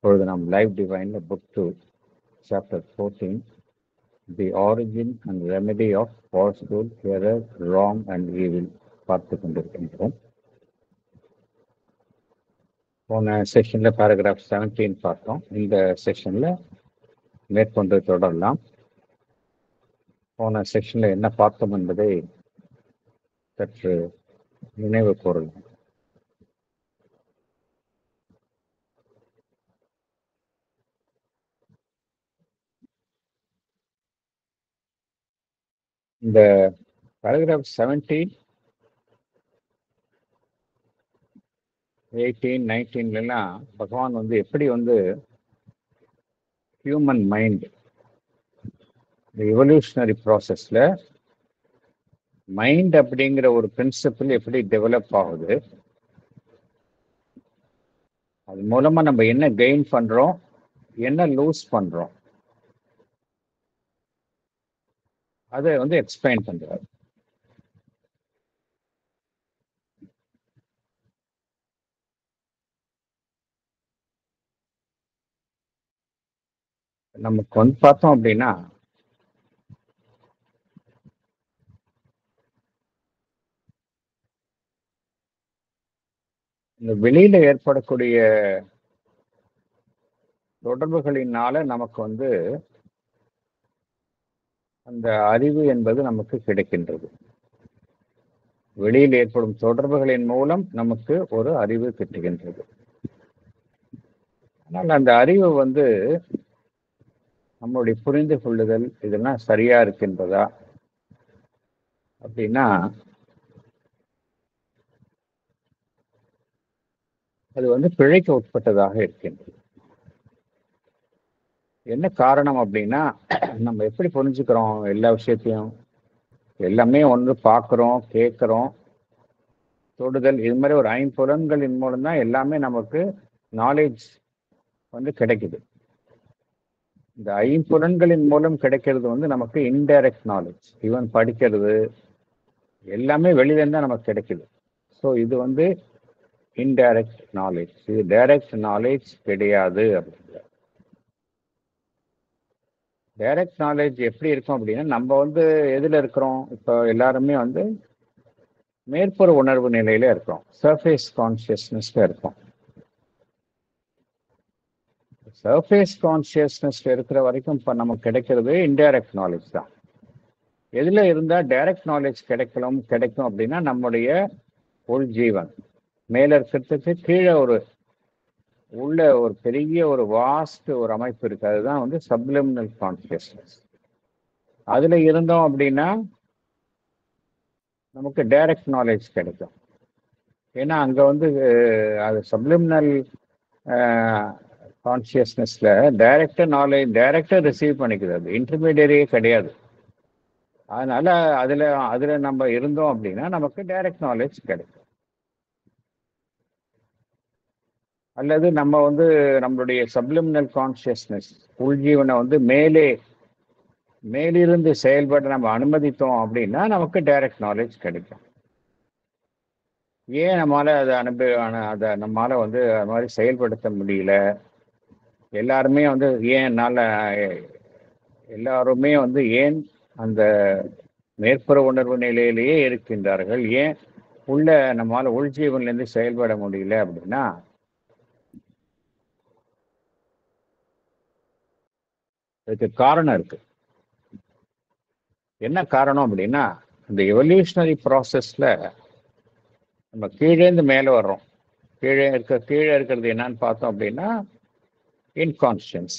இப்பொழுது நாம் லைவ் டிவைன்ல book 2 chapter 14 the origin and remedy of falsehood, error, wrong and evil பார்த்து கொண்டிருக்கின்றோம். போன செஷன்ல பேராகிராஃப் 17 பார்த்தோம். இந்த செஷன்ல மேற்கொண்டு தொடரலாம். போன செஷன்ல என்ன பார்த்தோம் என்பதை சற்று நினைவு கூறலாம். இந்த பேராகிராஃப் 17, 18, 19 பகவான் எப்படி ஹியூமன் மைண்ட் எவல்யூஷனரி ப்ராசஸ்ல மைண்ட் அப்படிங்கிற ஒரு பிரின்சிபிள் எப்படி டெவலப் ஆகுது, அது மூலமா நம்ம என்ன கெயின் பண்றோம், என்ன லூஸ் பண்றோம், அதை எக்ஸ்பிளைன் பண்றாரு. நமக்கு பார்த்தோம் அப்படின்னா இந்த வெளியில ஏற்படக்கூடிய தொடர்புகளினால நமக்கு அந்த அறிவு என்பது நமக்கு கிடைக்கின்றது. வெளியில் ஏற்படும் தொடர்புகளின் மூலம் நமக்கு ஒரு அறிவு கிட்டுகின்றது. ஆனால் அந்த அறிவு நம்மளுடைய புரிந்து கொள்ளுதல் இதெல்லாம் சரியா இருக்கின்றதா அப்படின்னா அது பிழைக்கு உட்பட்டதாக இருக்கின்றது. என்ன காரணம் அப்படின்னா, நம்ம எப்படி புரிஞ்சுக்கிறோம் எல்லா விஷயத்தையும், எல்லாமே பார்க்கிறோம், கேட்கிறோம், தொடுதல், இது மாதிரி ஒரு 5 புலன்களின் மூலம் தான் எல்லாமே நமக்கு நாலேஜ் கிடைக்குது. இந்த 5 புலன்களின் மூலம் கிடைக்கிறது நமக்கு இன்டைரக்ட் நாலேஜ். ஈவன் படிக்கிறது எல்லாமே வெளியில தான் நமக்கு கிடைக்குது. ஸோ இது இன்டைரக்ட் நாலேஜ். இது டைரக்ட் நாலேஜ் கிடையாது அப்படிங்கிற. டைரக்ட் நாலேஜ் எப்படி இருக்கும் அப்படின்னா, நம்ம எதுல இருக்கிறோம், இப்போ எல்லாருமே மேற்புற உணர்வு நிலையில இருக்கிறோம், சர்ஃபேஸ் கான்சியஸ்னஸ்ல இருக்கோம். சர்ஃபேஸ் கான்சியஸ்னஸ்ல இருக்கிற வரைக்கும் இப்போ நமக்கு கிடைக்கிறது இன்டைரக்ட் நாலேஜ் தான். எதுல இருந்தா டைரக்ட் நாலேஜ் கிடைக்கும் அப்படின்னா, நம்முடைய உள் ஜீவன் மேல இருக்கிறதுக்கு கீழே உள்ள ஒரு பெரிய ஒரு வாஸ்ட் ஒரு அமைப்பு இருக்கு. அதுதான் சப்லிமினல் கான்சியஸ்னஸ். அதுல இருந்தோம் அப்படின்னா நமக்கு டைரக்ட் நாலேஜ் கிடைக்கும். ஏன்னா அங்க அது சப்லிமினல் கான்சியஸ்னஸ்ல டைரக்டா ரிசீவ் பண்ணிக்குது. அது இன்டர்மீடியரியே கிடையாது. அதனால அதுல நம்ம இருந்தோம் அப்படின்னா நமக்கு டைரக்ட் நாலேஜ் கிடைக்கும். அல்லது நம்ம நம்மளுடைய சப்லிமினல் கான்சியஸ்னஸ் உள்ஜீவனை மேலிருந்து செயல்பட நம்ம அனுமதித்தோம் அப்படின்னா நமக்கு டைரக்ட் நாலேஜ் கிடைக்கும். ஏன் நம்மளால அதை நம்மளால அது மாதிரி செயல்படுத்த முடியல? எல்லாருமே எல்லாருமே ஏன் அந்த மேற்புற உணர்வு நிலையிலேயே இருக்கின்றார்கள்? ஏன் நம்மளால உள்ஜீவன்ல இருந்து செயல்பட முடியல அப்படின்னா, அதுக்கு காரணம் இருக்கு. என்ன காரணம் அப்படின்னா, இந்த எவல்யூஷனரி ப்ராசஸ்ல நம்ம கீழேந்து மேலே வர்றோம். கீழே இருக்கிறது என்னன்னு பார்த்தோம் அப்படின்னா இன்கான்ஷியன்ஸ்.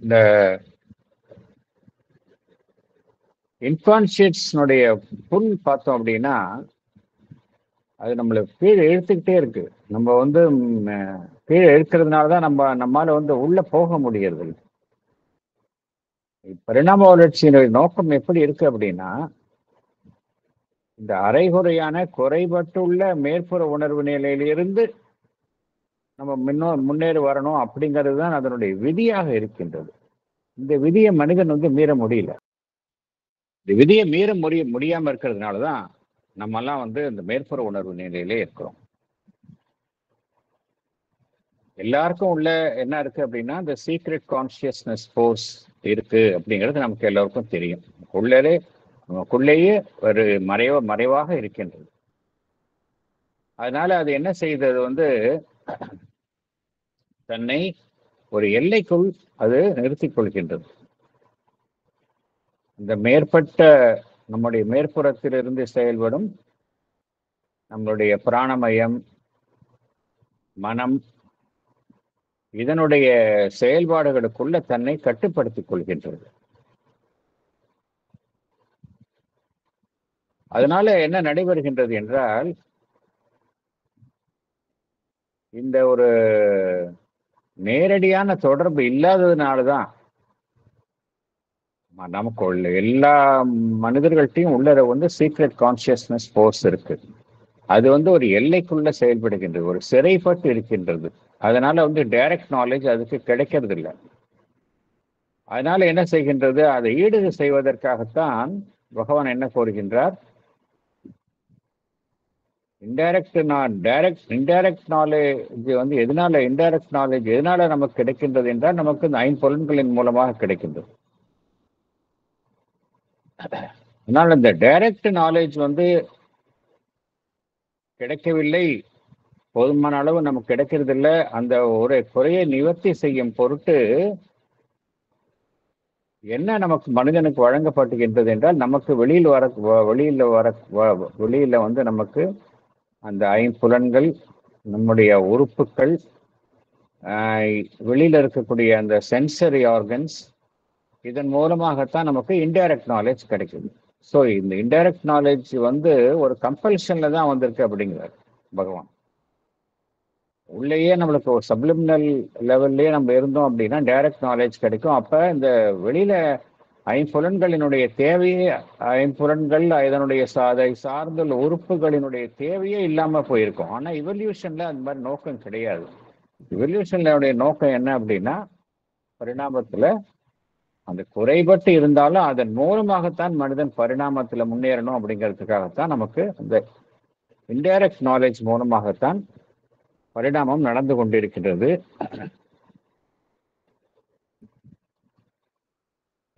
இந்த இன்கான்ஷியன்ஸ்னுடைய புல் பார்த்தோம் அப்படின்னா அது நம்மளை கீழே இழுத்துக்கிட்டே இருக்கு. நம்ம கீழே இழுக்கிறதுனால தான் நம்மால உள்ள போக முடியறது. பரிணாம வளர்ச்சியினுடைய நோக்கம் எப்படி இருக்கு அப்படின்னா, இந்த அரைகுறையான குறைபட்டுள்ள மேற்புற உணர்வு நிலையிலிருந்து நம்ம முன்னேறி வரணும் அப்படிங்கிறது தான் அதனுடைய விதியாக இருக்கின்றது. இந்த விதியை மனிதன் மீற முடியல. விதியை மீற முடியாம இருக்கிறதுனாலதான் நம்ம எல்லாம் இந்த மேற்புற உணர்வு நிலையிலே இருக்கிறோம். எல்லாருக்கும் உள்ள என்ன இருக்கு அப்படின்னா, இந்த சீக்ரெட் கான்சியஸ்னஸ் ஃபோர்ஸ் இருக்கு அப்படிங்கிறது நமக்கு எல்லாருக்கும் தெரியும். நமக்குள்ளேயே ஒரு மறைவாக இருக்கின்றது. அதனால அது என்ன செய்தது, தன்னை ஒரு எல்லைக்குள் அது நிறுத்திக் கொள்கின்றது. இந்த நம்முடைய மேற்புறத்திலிருந்து செயல்படும் நம்மளுடைய பிராணமயம், மனம், இதனுடைய செயல்பாடுகளுக்குள்ள தன்னை கட்டுப்படுத்திக் கொள்கின்றது. அதனால என்ன நடைபெறுகின்றது என்றால், இந்த ஒரு நேரடியான தொடர்பு இல்லாததுனாலதான் நமக்கு எல்லா மனிதர்கள்ட்டையும் உள்ள சீக்ரெட் கான்சியஸ்னஸ் ஃபோர்ஸ் இருக்கு. அது ஒரு எல்லைக்குள்ள செயல்படுகின்றது, ஒரு சிறைப்பட்டு இருக்கின்றது. அதனால டைரக்ட் நாலேஜ் அதுக்கு கிடைக்கிறது இல்லை. அதனால என்ன செய்கின்றது, அதை ஈடு செய்வதற்காகத்தான் பகவான் என்ன கோருகின்றார், இன்டைரக்ட் நாலேஜ் இன்டைரக்ட் நாலேஜ் எதனால நமக்கு கிடைக்கின்றது என்றால், நமக்கு இந்த 5 புலன்களின் மூலமாக கிடைக்கின்றது. அதனால இந்த டைரக்ட் நாலேஜ் கிடைக்கவில்லை, போதுமான அளவு நமக்கு கிடைக்கிறது இல்லை. அந்த ஒரு குறையை நிவர்த்தி செய்யும் பொருட்டு என்ன நமக்கு மனிதனுக்கு வழங்கப்பட்டுகின்றது என்றால், நமக்கு வெளியில நமக்கு அந்த 5 புலன்கள், நம்முடைய உறுப்புகள், வெளியில இருக்கக்கூடிய அந்த சென்சரி ஆர்கன்ஸ், இதன் மூலமாகத்தான் நமக்கு இன்டைரக்ட் நாலேஜ் கிடைக்குது. ஸோ இந்த இன்டைரக்ட் நாலேஜ் ஒரு கம்பல்ஷன்ல தான் வந்திருக்கு அப்படிங்கிறார் பகவான். உள்ளேயே நம்மளுக்கு ஒரு சப்ளிமினல் லெவல்லே நம்ம இருந்தோம் அப்படின்னா டைரக்ட் நாலேஜ் கிடைக்கும். அப்ப இந்த வெளியில 5 புலன்களினுடைய தேவையே, 5 புலன்கள் இதனுடைய அதை சார்ந்துள்ள உறுப்புகளினுடைய தேவையே இல்லாம போயிருக்கும். ஆனா இவல்யூஷன்ல அந்த மாதிரி நோக்கம் கிடையாது. இவல்யூஷனுடைய நோக்கம் என்ன அப்படின்னா, பரிணாமத்துல அந்த குறைபட்டு இருந்தாலும் அதன் மூலமாகத்தான் மனிதன் பரிணாமத்துல முன்னேறணும் அப்படிங்கிறதுக்காகத்தான் நமக்கு அந்த இன்டைரக்ட் நாலேஜ் மூலமாகத்தான் பரிணாமம் நடந்து கொண்டிருக்கின்றது.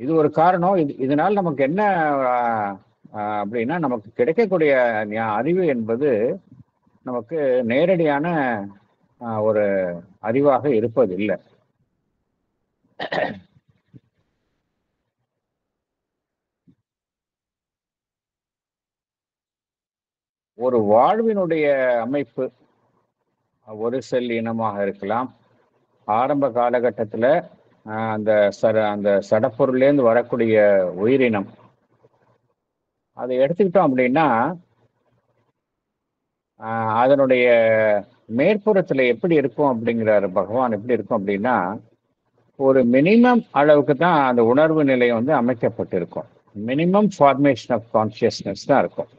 இது ஒரு காரணம். இதனால் நமக்கு என்ன அப்படின்னா, நமக்கு கிடைக்கக்கூடிய அறிவு என்பது நமக்கு நேரடியான ஒரு அறிவாக இருப்பதில்லை. ஒரு வாழ்வினுடைய அமைப்பு ஒரு செல் இனமாக இருக்கலாம். ஆரம்ப காலகட்டத்தில் அந்த சடப்பொருள்லேருந்து வரக்கூடிய உயிரினம், அதை எடுத்துக்கிட்டோம் அப்படின்னா அதனுடைய மேற்புறத்துல எப்படி இருக்கும் அப்படிங்கிறாரு பகவான். எப்படி இருக்கும் அப்படின்னா, ஒரு மினிமம் அளவுக்கு தான் அந்த உணர்வு நிலை அமைக்கப்பட்டிருக்கும். மினிமம் ஃபார்மேஷன் ஆஃப் கான்சியஸ்னஸ் தான் இருக்கும்.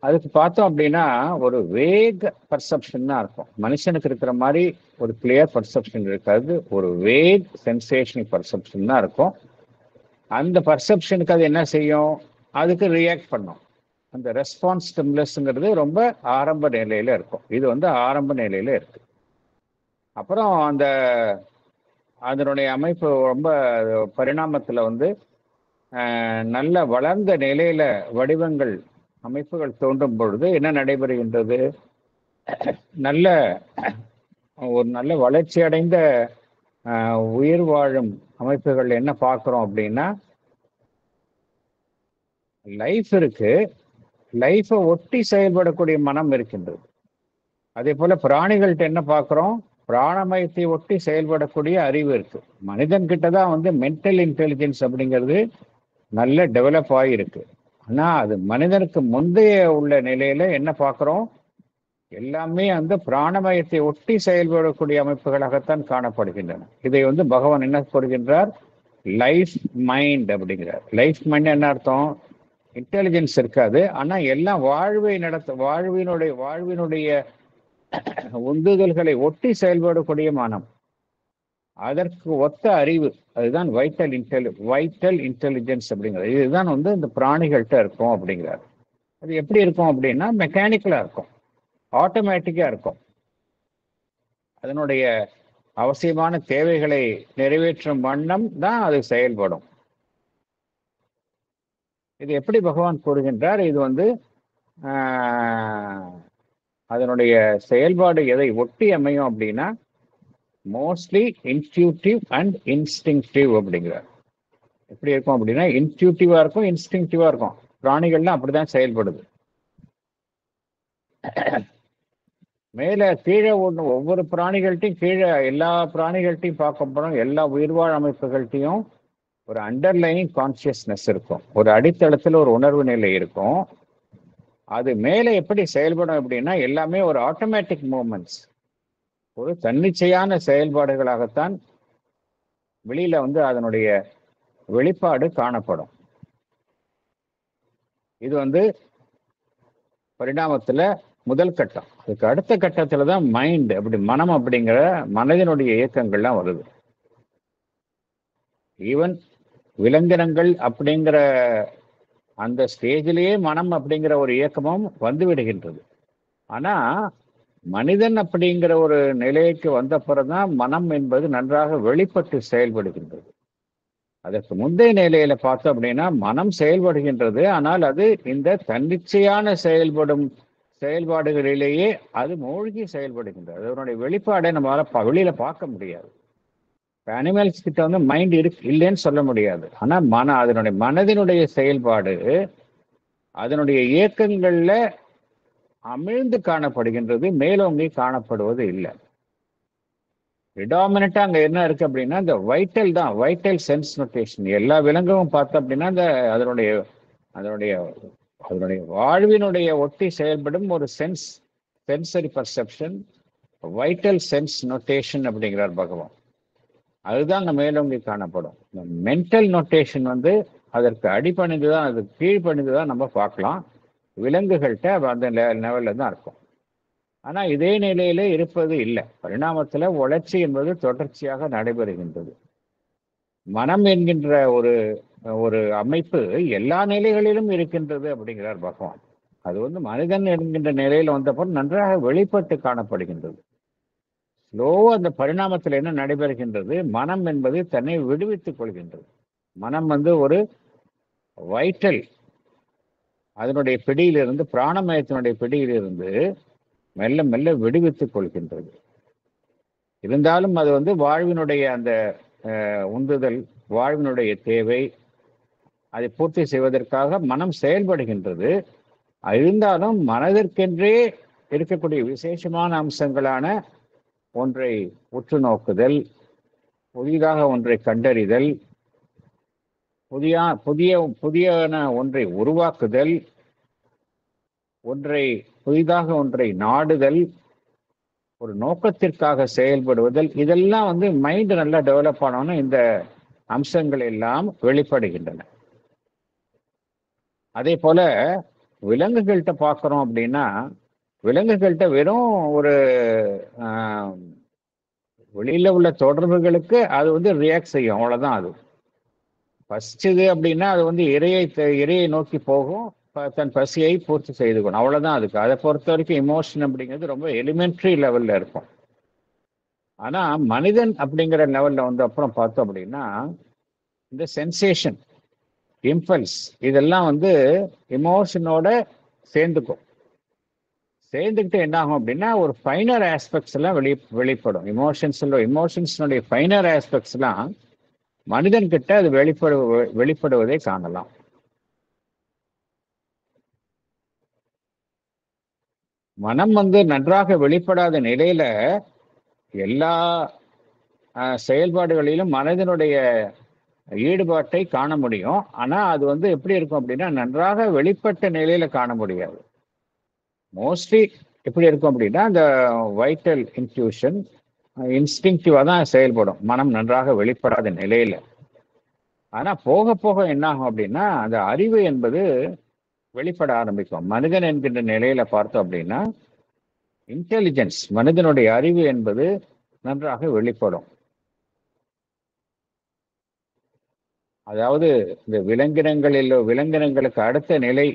அதுக்கு பார்த்தோம் அப்படின்னா ஒரு வேக் பர்செப்ஷன் தான் இருக்கும். மனுஷனுக்கு இருக்கிற மாதிரி ஒரு கிளியர் பர்செப்ஷன் இருக்காது, ஒரு வேக் சென்சேஷனல் பர்செப்ஷன் தான் இருக்கும். அந்த பர்செப்ஷனுக்கு அது என்ன செய்யும், அதுக்கு ரியாக்ட் பண்ணும். அந்த ரெஸ்பான்ஸ் ஸ்டிமுலஸ்ங்கிறது ரொம்ப ஆரம்ப நிலையில இருக்கும். இது ஆரம்ப நிலையில இருக்கு. அப்புறம் அதனுடைய அமைப்பு ரொம்ப பரிணாமத்துல நல்ல வளர்ந்த நிலையில வடிவங்கள், அமைப்புகள் தோன்றும் பொழுது என்ன நடைபெறுகின்றது, ஒரு நல்ல வளர்ச்சி அடைந்த உயிர் வாழும் அமைப்புகள் என்ன பார்க்கிறோம் அப்படின்னா, லைஃப் இருக்கு, லைஃபை ஒட்டி செயல்படக்கூடிய மனம் இருக்கின்றது. அதே போல பிராணிகள்கிட்ட என்ன பார்க்கிறோம், பிராணமயத்தை ஒட்டி செயல்படக்கூடிய அறிவு இருக்கு. மனிதன் கிட்டதான் மென்டல் இன்டெலிஜென்ஸ் அப்படிங்கிறது நல்ல டெவலப் ஆகியிருக்கு. ஆனா அது மனிதனுக்கு முந்தைய உள்ள நிலையில என்ன பார்க்கிறோம், எல்லாமே பிராணமயத்தை ஒட்டி செயல்படக்கூடிய அமைப்புகளாகத்தான் காணப்படுகின்றன. இதை பகவான் என்ன கொடுக்கின்றார், லைஃப் மைண்ட் அப்படிங்கிறார். லைஃப் மைண்ட் என்ன அர்த்தம், இன்டெலிஜென்ஸ் இருக்காது, ஆனா எல்லாம் வாழ்வினுடைய உந்துதல்களை ஒட்டி செயல்படக்கூடிய மனம். அதற்கு ஒத்த அறிவு, அதுதான் வைட்டல் இன்டெலிஜென்ஸ் அப்படிங்கிறது. இதுதான் வந்து இந்த பிராணிகள்கிட்ட இருக்கும் அப்படிங்கிறார். அது எப்படி இருக்கும் அப்படின்னா மெக்கானிக்கலா இருக்கும், ஆட்டோமேட்டிக்கா இருக்கும். அதனுடைய அவசியமான தேவைகளை நிறைவேற்றும் வண்ணம் தான் அது செயல்படும். இது எப்படி பகவான் கூறுகின்றார்? இது வந்து அதனுடைய செயல்பாடு எதை ஒட்டி அமையும் அப்படின்னா மோஸ்ட்லி இன்ட்யூட்டிவ் அண்ட் இன்ஸ்டிங்டிவ் அப்படிங்கிறார். எப்படி இருக்கும் அப்படின்னா இன்ட்யூட்டிவா இருக்கும், இன்ஸ்டிங்டிவா இருக்கும். பிராணிகள்லாம் அப்படிதான் செயல்படுது. மேல கீழே ஒவ்வொரு பிராணிகள்ட்டையும் கீழே எல்லா பிராணிகள்ட்டையும் பார்க்க போறோம். எல்லா உயிர்வாழ் அமைப்புகள்ட்டையும் ஒரு அண்டர்லைனிங் கான்சியஸ்னஸ் இருக்கும், ஒரு அடித்தளத்தில் ஒரு உணர்வு நிலை இருக்கும். அது மேலே எப்படி செயல்படும் அப்படின்னா எல்லாமே ஒரு ஆட்டோமேட்டிக் மூவ்மெண்ட்ஸ், ஒரு தன்னிச்சையான செயல்பாடுகளாகத்தான் வெளியில வந்து அதனுடைய வெளிப்பாடு காணப்படும். இது வந்து பரிணாமத்துல முதல் கட்டம். அதுக்கு அடுத்த கட்டத்துல தான் மைண்ட், அப்படி மனம் அப்படிங்கிற மனதினுடைய இயக்கங்கள்லாம் வருது. ஈவன் விலங்கினங்கள் அப்படிங்கிற அந்த ஸ்டேஜிலேயே மனம் அப்படிங்கிற ஒரு இயக்கமும் வந்து விடுகின்றது. ஆனா மனிதன் அப்படிங்கிற ஒரு நிலைக்கு வந்த பிறகுதான் மனம் என்பது நன்றாக வெளிப்பட்டு செயல்படுகின்றது. அதற்கு முந்தைய நிலையில பார்த்தோம் அப்படின்னா மனம் செயல்படுகின்றது, ஆனால் அது இந்த தன்னிச்சையான செயல்பாடுகளிலேயே அது மூழ்கி செயல்படுகின்றது. அதனுடைய வெளிப்பாடை நம்மளால வெளியில பார்க்க முடியாது. அனிமல்ஸ் கிட்ட வந்து மைண்ட் இல்லைன்னு சொல்ல முடியாது. ஆனா அதனுடைய மனதினுடைய செயல்பாடு அதனுடைய இயக்கங்கள்ல அமிழ்ந்து காணப்படுகின்றது, மேலோங்கி காணப்படுவது இல்லை. ப்ரிடாமினண்டா அங்க என்ன இருக்கு அப்படின்னா இந்த வைட்டல் தான், வைட்டல் சென்ஸ் நோட்டேஷன். எல்லா விலங்கும் பார்த்தோம் அப்படின்னா அதனுடைய அதனுடைய அதனுடைய வாழ்வினுடைய ஒட்டி செயல்படும் ஒரு sensory perception, vital sense notation அப்படிங்கிறார் பகவான். அதுதான் அங்கே மேலோங்கி காணப்படும். மென்டல் நோட்டேஷன் வந்து அதற்கு அடிப்பணிந்து தான், அது கீழ்ப்பணிந்து தான் நம்ம பார்க்கலாம். விலங்குகள்கிட்ட அந்த லெவல்ல தான் இருக்கும். ஆனால் இதே நிலையில இருப்பது இல்லை. பரிணாமத்தில் வளர்ச்சி என்பது தொடர்ச்சியாக நடைபெறுகின்றது. மனம் என்கின்ற ஒரு ஒரு அமைப்பு எல்லா நிலைகளிலும் இருக்கின்றது அப்படிங்கிறார் பகவான். அது வந்து மனிதன் என்கின்ற நிலையில் வந்தப்போ நன்றாக வெளிப்பட்டு காணப்படுகின்றது. ஸ்லோவா அந்த பரிணாமத்தில் என்ன நடைபெறுகின்றது? மனம் என்பது தன்னை விடுவித்துக் கொள்கின்றது. மனம் வந்து ஒரு வைட்டல், அதனுடைய பிடியிலிருந்து, பிராணமயத்தினுடைய பிடியிலிருந்து மெல்ல மெல்ல விடுவித்துக் கொள்கின்றது. இருந்தாலும் அது வந்து வாழ்வினுடைய அந்த உந்துதல், வாழ்வினுடைய தேவை, அதை பூர்த்தி செய்வதற்காக மனம் செயல்படுகின்றது. இருந்தாலும் மனதிற்கென்றே இருக்கக்கூடிய விசேஷமான அம்சங்களான ஒன்றை உற்று நோக்குதல், புதிதாக ஒன்றை கண்டறிதல், புதிய ஒன்றை உருவாக்குதல், புதிதாக ஒன்றை நாடுதல், ஒரு நோக்கத்திற்காக செயல்படுவதல், இதெல்லாம் வந்து மைண்ட் நல்லா டெவலப் ஆனோன்னு இந்த அம்சங்கள் எல்லாம் வெளிப்படுகின்றன. அதே போல விலங்குகள்கிட்ட பார்க்குறோம் அப்படின்னா விலங்குகள்கிட்ட வெறும் ஒரு வெளியில உள்ள தொடர்புகளுக்கு அது வந்து ரியாக்ட் செய்யும், அவ்வளவுதான். அது பசிச்சது அப்படின்னா அது வந்து இரையை நோக்கி போகும், தன் பசியை பூர்த்தி செய்துக்கணும், அவ்வளவுதான். அதுக்கு அதை பொறுத்த வரைக்கும் இமோஷன் அப்படிங்கிறது ரொம்ப எலிமெண்ட்ரி லெவல்ல இருக்கும். ஆனா மனிதன் அப்படிங்கிற லெவல்ல வந்து அப்புறம் பார்த்தோம் அப்படின்னா இந்த சென்சேஷன், இம்பல்ஸ், இதெல்லாம் வந்து எமோஷனோட சேர்ந்துக்கும். சேர்ந்துக்கிட்டு என்ன ஆகும் அப்படின்னா ஒரு ஃபைனர் ஆஸ்பெக்ட்ஸ் எல்லாம் வெளிப்படும். இமோஷன்ஸினுடைய ஃபைனர் ஆஸ்பெக்ட்ஸ் எல்லாம் மனிதன் கிட்ட அது வெளிப்படுவதை காணலாம். மனம் வந்து நன்றாக வெளிப்படாத நிலையில எல்லா செயல்பாடுகளிலும் மனதினுடைய ஈடுபாட்டை காண முடியும். ஆனா அது வந்து எப்படி இருக்கும் அப்படின்னா நன்றாக வெளிப்பட்ட நிலையில காண முடியாது. மோஸ்ட்லி எப்படி இருக்கும் அப்படின்னா அந்த வைட்டல் இன்ட்யூஷன், இன்ஸ்டிங்டிவா தான் செயல்படும் மனம் நன்றாக வெளிப்படாத நிலையில. ஆனா போக போக என்ன ஆகும் அப்படின்னா அந்த அறிவு என்பது வெளிப்பட ஆரம்பிக்கும். மனிதன் என்கின்ற நிலையில பார்த்தோம் அப்படின்னா இன்டெலிஜென்ஸ், மனிதனுடைய அறிவு என்பது நன்றாக வெளிப்படும். அதாவது இந்த விலங்கினங்களுக்கு அடுத்த நிலை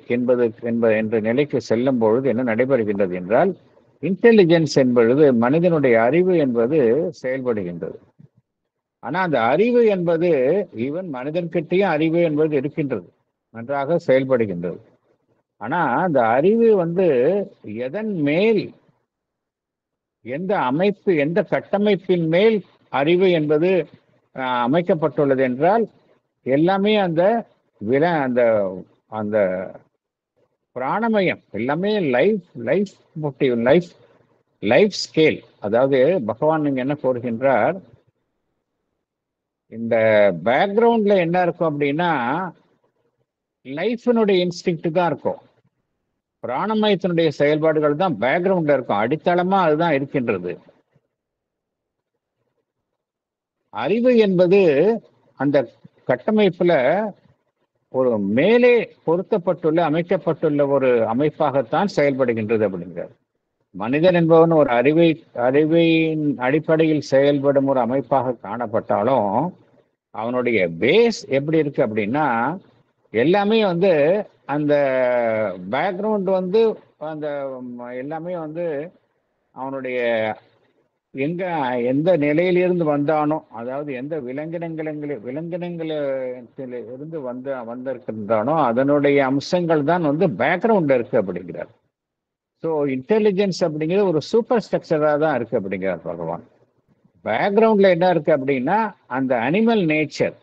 என்ற நிலைக்கு செல்லும் பொழுது என்ன நடைபெறுகின்றது என்றால், இன்டெலிஜென்ஸ் என்பது மனிதனுடைய அறிவு என்பது செயல்படுகின்றது. ஆனா அந்த அறிவு என்பது ஈவன் மனிதன்கிட்டயும் அறிவு என்பது இருக்கின்றது, நன்றாக செயல்படுகின்றது. ஆனா அந்த அறிவு எதன் மேல், எந்த கட்டமைப்பின் மேல் அறிவு என்பது அமைக்கப்பட்டுள்ளது என்றால், எல்லாமே அந்த அந்த அந்த பிராணமயம் எல்லாமே லைஃப் ஸ்கேல். அதாவது பகவான் நீங்க என்ன கூறுகின்றார், இந்த பேக்ரவுண்ட்ல என்ன இருக்கும் அப்படின்னா லைஃபினுடைய இன்ஸ்டிங்க்ட் தான் இருக்கும். பிராணமயத்தினுடைய செயல்பாடுகள் தான் பேக்ரவுண்ட்ல இருக்கும், அடித்தளமா அதுதான் இருக்கின்றது. அறிவு என்பது அந்த கட்டமைப்புல ஒரு மேலே அமைக்கப்பட்டுள்ள ஒரு அமைப்பாகத்தான் செயல்படுகின்றது அப்படிங்கிறார். மனிதன் என்பவன் ஒரு அறிவின் அடிப்படையில் செயல்படும் ஒரு அமைப்பாக காணப்பட்டாலும் அவனுடைய பேஸ் எப்படி இருக்கு அப்படின்னா, எல்லாமே அந்த பேக்ரவுண்ட் அந்த எல்லாமே அவனுடைய எந்த நிலையிலிருந்து வந்தானோ, அதாவது எந்த விலங்கினங்களில் இருந்து வந்திருக்கின்றானோ அதனுடைய அம்சங்கள் தான் பேக்ரவுண்ட்ல இருக்கு அப்படிங்கிறார். ஸோ இன்டெலிஜென்ஸ் அப்படிங்கிறது ஒரு சூப்பர் ஸ்ட்ரக்சராக தான் இருக்கு அப்படிங்கிறார் பகவான். பேக்ரவுண்ட்ல என்ன இருக்கு அப்படின்னா அந்த அனிமல் நேச்சர்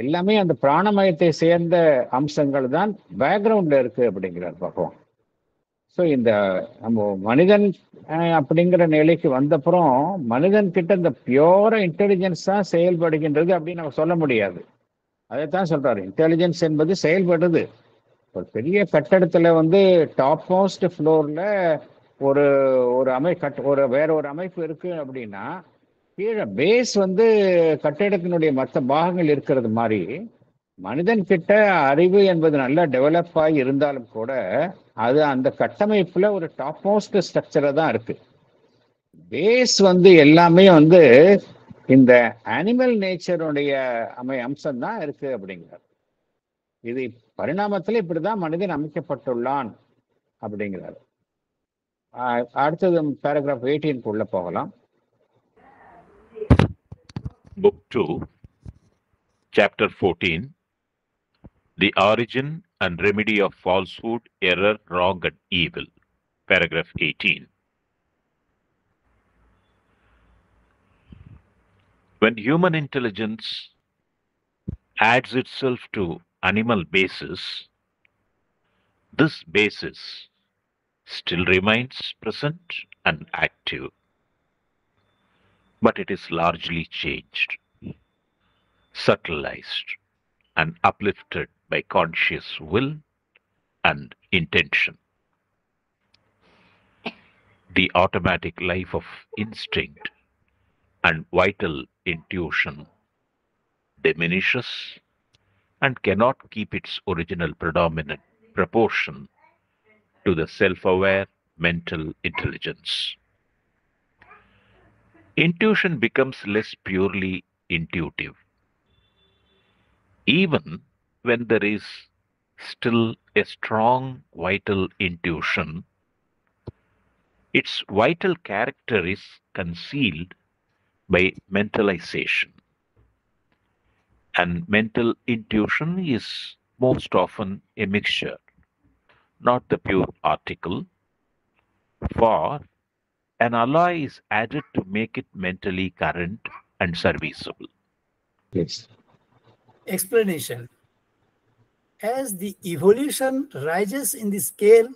எல்லாமே அந்த பிராணமயத்தை சேர்ந்த அம்சங்கள் தான் பேக்ரவுண்ட்ல இருக்கு அப்படிங்கிறார் பகவான். ஸோ இந்த நம்ம மனிதன் அப்படிங்கிற நிலைக்கு வந்தப்புறம் மனிதன் கிட்ட இந்த பியோர இன்டெலிஜென்ஸ் தான் செயல்படுகின்றது அப்படின்னு நம்ம சொல்ல முடியாது. அதைத்தான் சொல்றாரு, இன்டெலிஜென்ஸ் என்பது செயல்படுது. ஒரு பெரிய கட்டடத்துல டாப் மோஸ்ட் ஃப்ளோர்ல ஒரு வேற ஒரு அமைப்பு இருக்கு அப்படின்னா, கீழே பேஸ் கட்டிடத்தினுடைய மற்ற பாகங்கள் இருக்கிறது மாதிரி மனிதன் கிட்ட அறிவு என்பது நல்லா டெவலப் ஆகி இருந்தாலும் கூட அது அந்த கட்டமைப்புல ஒரு டாப் மோஸ்ட் ஸ்ட்ரக்சரா தான் இருக்கு. பேஸ் எல்லாமே இந்த அனிமல் நேச்சருடைய அம்சம் தான் இருக்கு அப்படிங்கிறார். இது பரிணாமத்துல இப்படிதான் மனிதன் அமைக்கப்பட்டுள்ளான் அப்படிங்கிறார். அடுத்தது பேராகிராஃப் 18 உள்ள போகலாம். Book 2, Chapter 14, The Origin and Remedy of Falsehood, Error, Wrong and Evil. Paragraph 18. When human intelligence adds itself to animal basis, this basis still remains present and active, but it is largely changed, subtilized, and uplifted by conscious will and intention. The automatic life of instinct and vital intuition diminishes and cannot keep its original predominant proportion to the self-aware mental intelligence. Intuition becomes less purely intuitive. Even when there is still a strong vital intuition, its vital character is concealed by mentalization. And mental intuition is most often a mixture, not the pure article, for an alloy is added to make it mentally current and serviceable. Yes. Explanation. As the evolution rises in the scale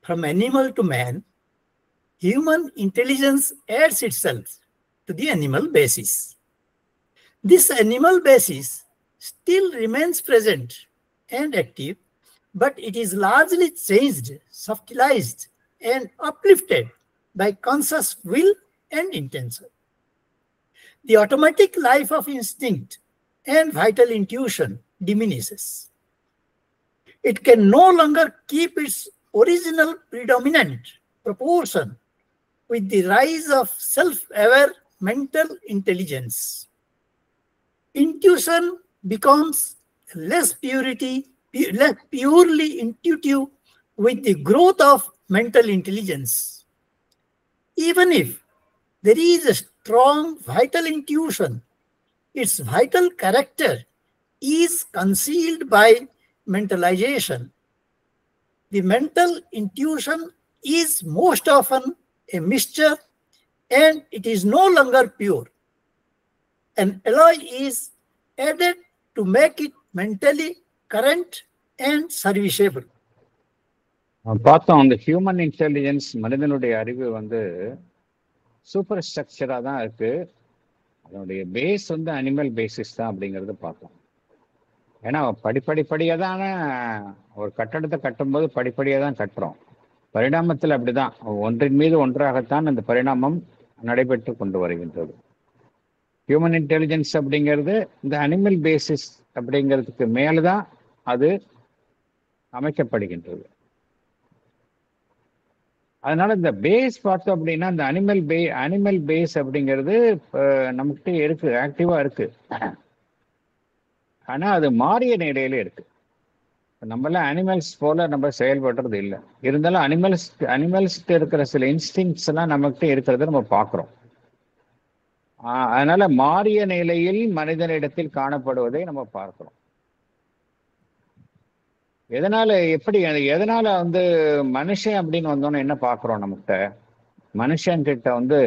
from animal to man, human intelligence adds itself to the animal basis. This animal basis still remains present and active, but it is largely changed, subtilized, and uplifted by conscious will and intention. The automatic life of instinct and vital intuition diminishes. It can no longer keep its original predominant proportion with the rise of self-aware mental intelligence. Intuition becomes less purely intuitive with the growth of mental intelligence. Even if there is a strong vital intuition, its vital character is concealed by mentalization. The mental intuition is most often a mixture and it is no longer pure. An alloy is added to make it mentally current and serviceable. பார்த்தோம் அந்த human intelligence, மனிதனுடைய அறிவு வந்து super ஸ்ட்ரக்சராக தான் இருக்கு. அதனுடைய base வந்து animal basis தான் அப்படிங்கிறத பார்த்தோம். ஏன்னா படிப்படியாக தான ஒரு கட்டடத்தை கட்டும்போது படிப்படியாக தான் கட்டுறோம். பரிணாமத்தில் அப்படிதான், ஒன்றின் மீது ஒன்றாகத்தான் அந்த பரிணாமம் நடைபெற்று கொண்டு வருகின்றது. ஹியூமன் இன்டெலிஜென்ஸ் அப்படிங்கிறது இந்த அனிமல் பேசிஸ் அப்படிங்கிறதுக்கு மேலே தான் அது அமைக்கப்படுகின்றது. அதனால இந்த பேஸ் பார்த்தோம் அப்படின்னா இந்த அனிமல் பேஸ் அப்படிங்கிறது நம்மகிட்ட இருக்கு, ஆக்டிவா இருக்கு. ஆனா அது மாறிய நிலையில இருக்கு. நம்மளாம் அனிமல்ஸ் போல நம்ம செயல்படுறது இல்லை. இருந்தாலும் அனிமல்ஸ்க்கு இருக்கிற சில இன்ஸ்டிங்ஸ் எல்லாம் நம்மகிட்ட இருக்கிறத நம்ம பார்க்கிறோம். அதனால மாறிய நிலையில் மனிதனிடத்தில் காணப்படுவதை நம்ம பார்க்கிறோம். எதனால வந்து மனுஷன் அப்படின்னு வந்தோன்னு என்ன பார்க்கிறோம்? நம்மகிட்ட மனுஷன் கிட்ட வந்து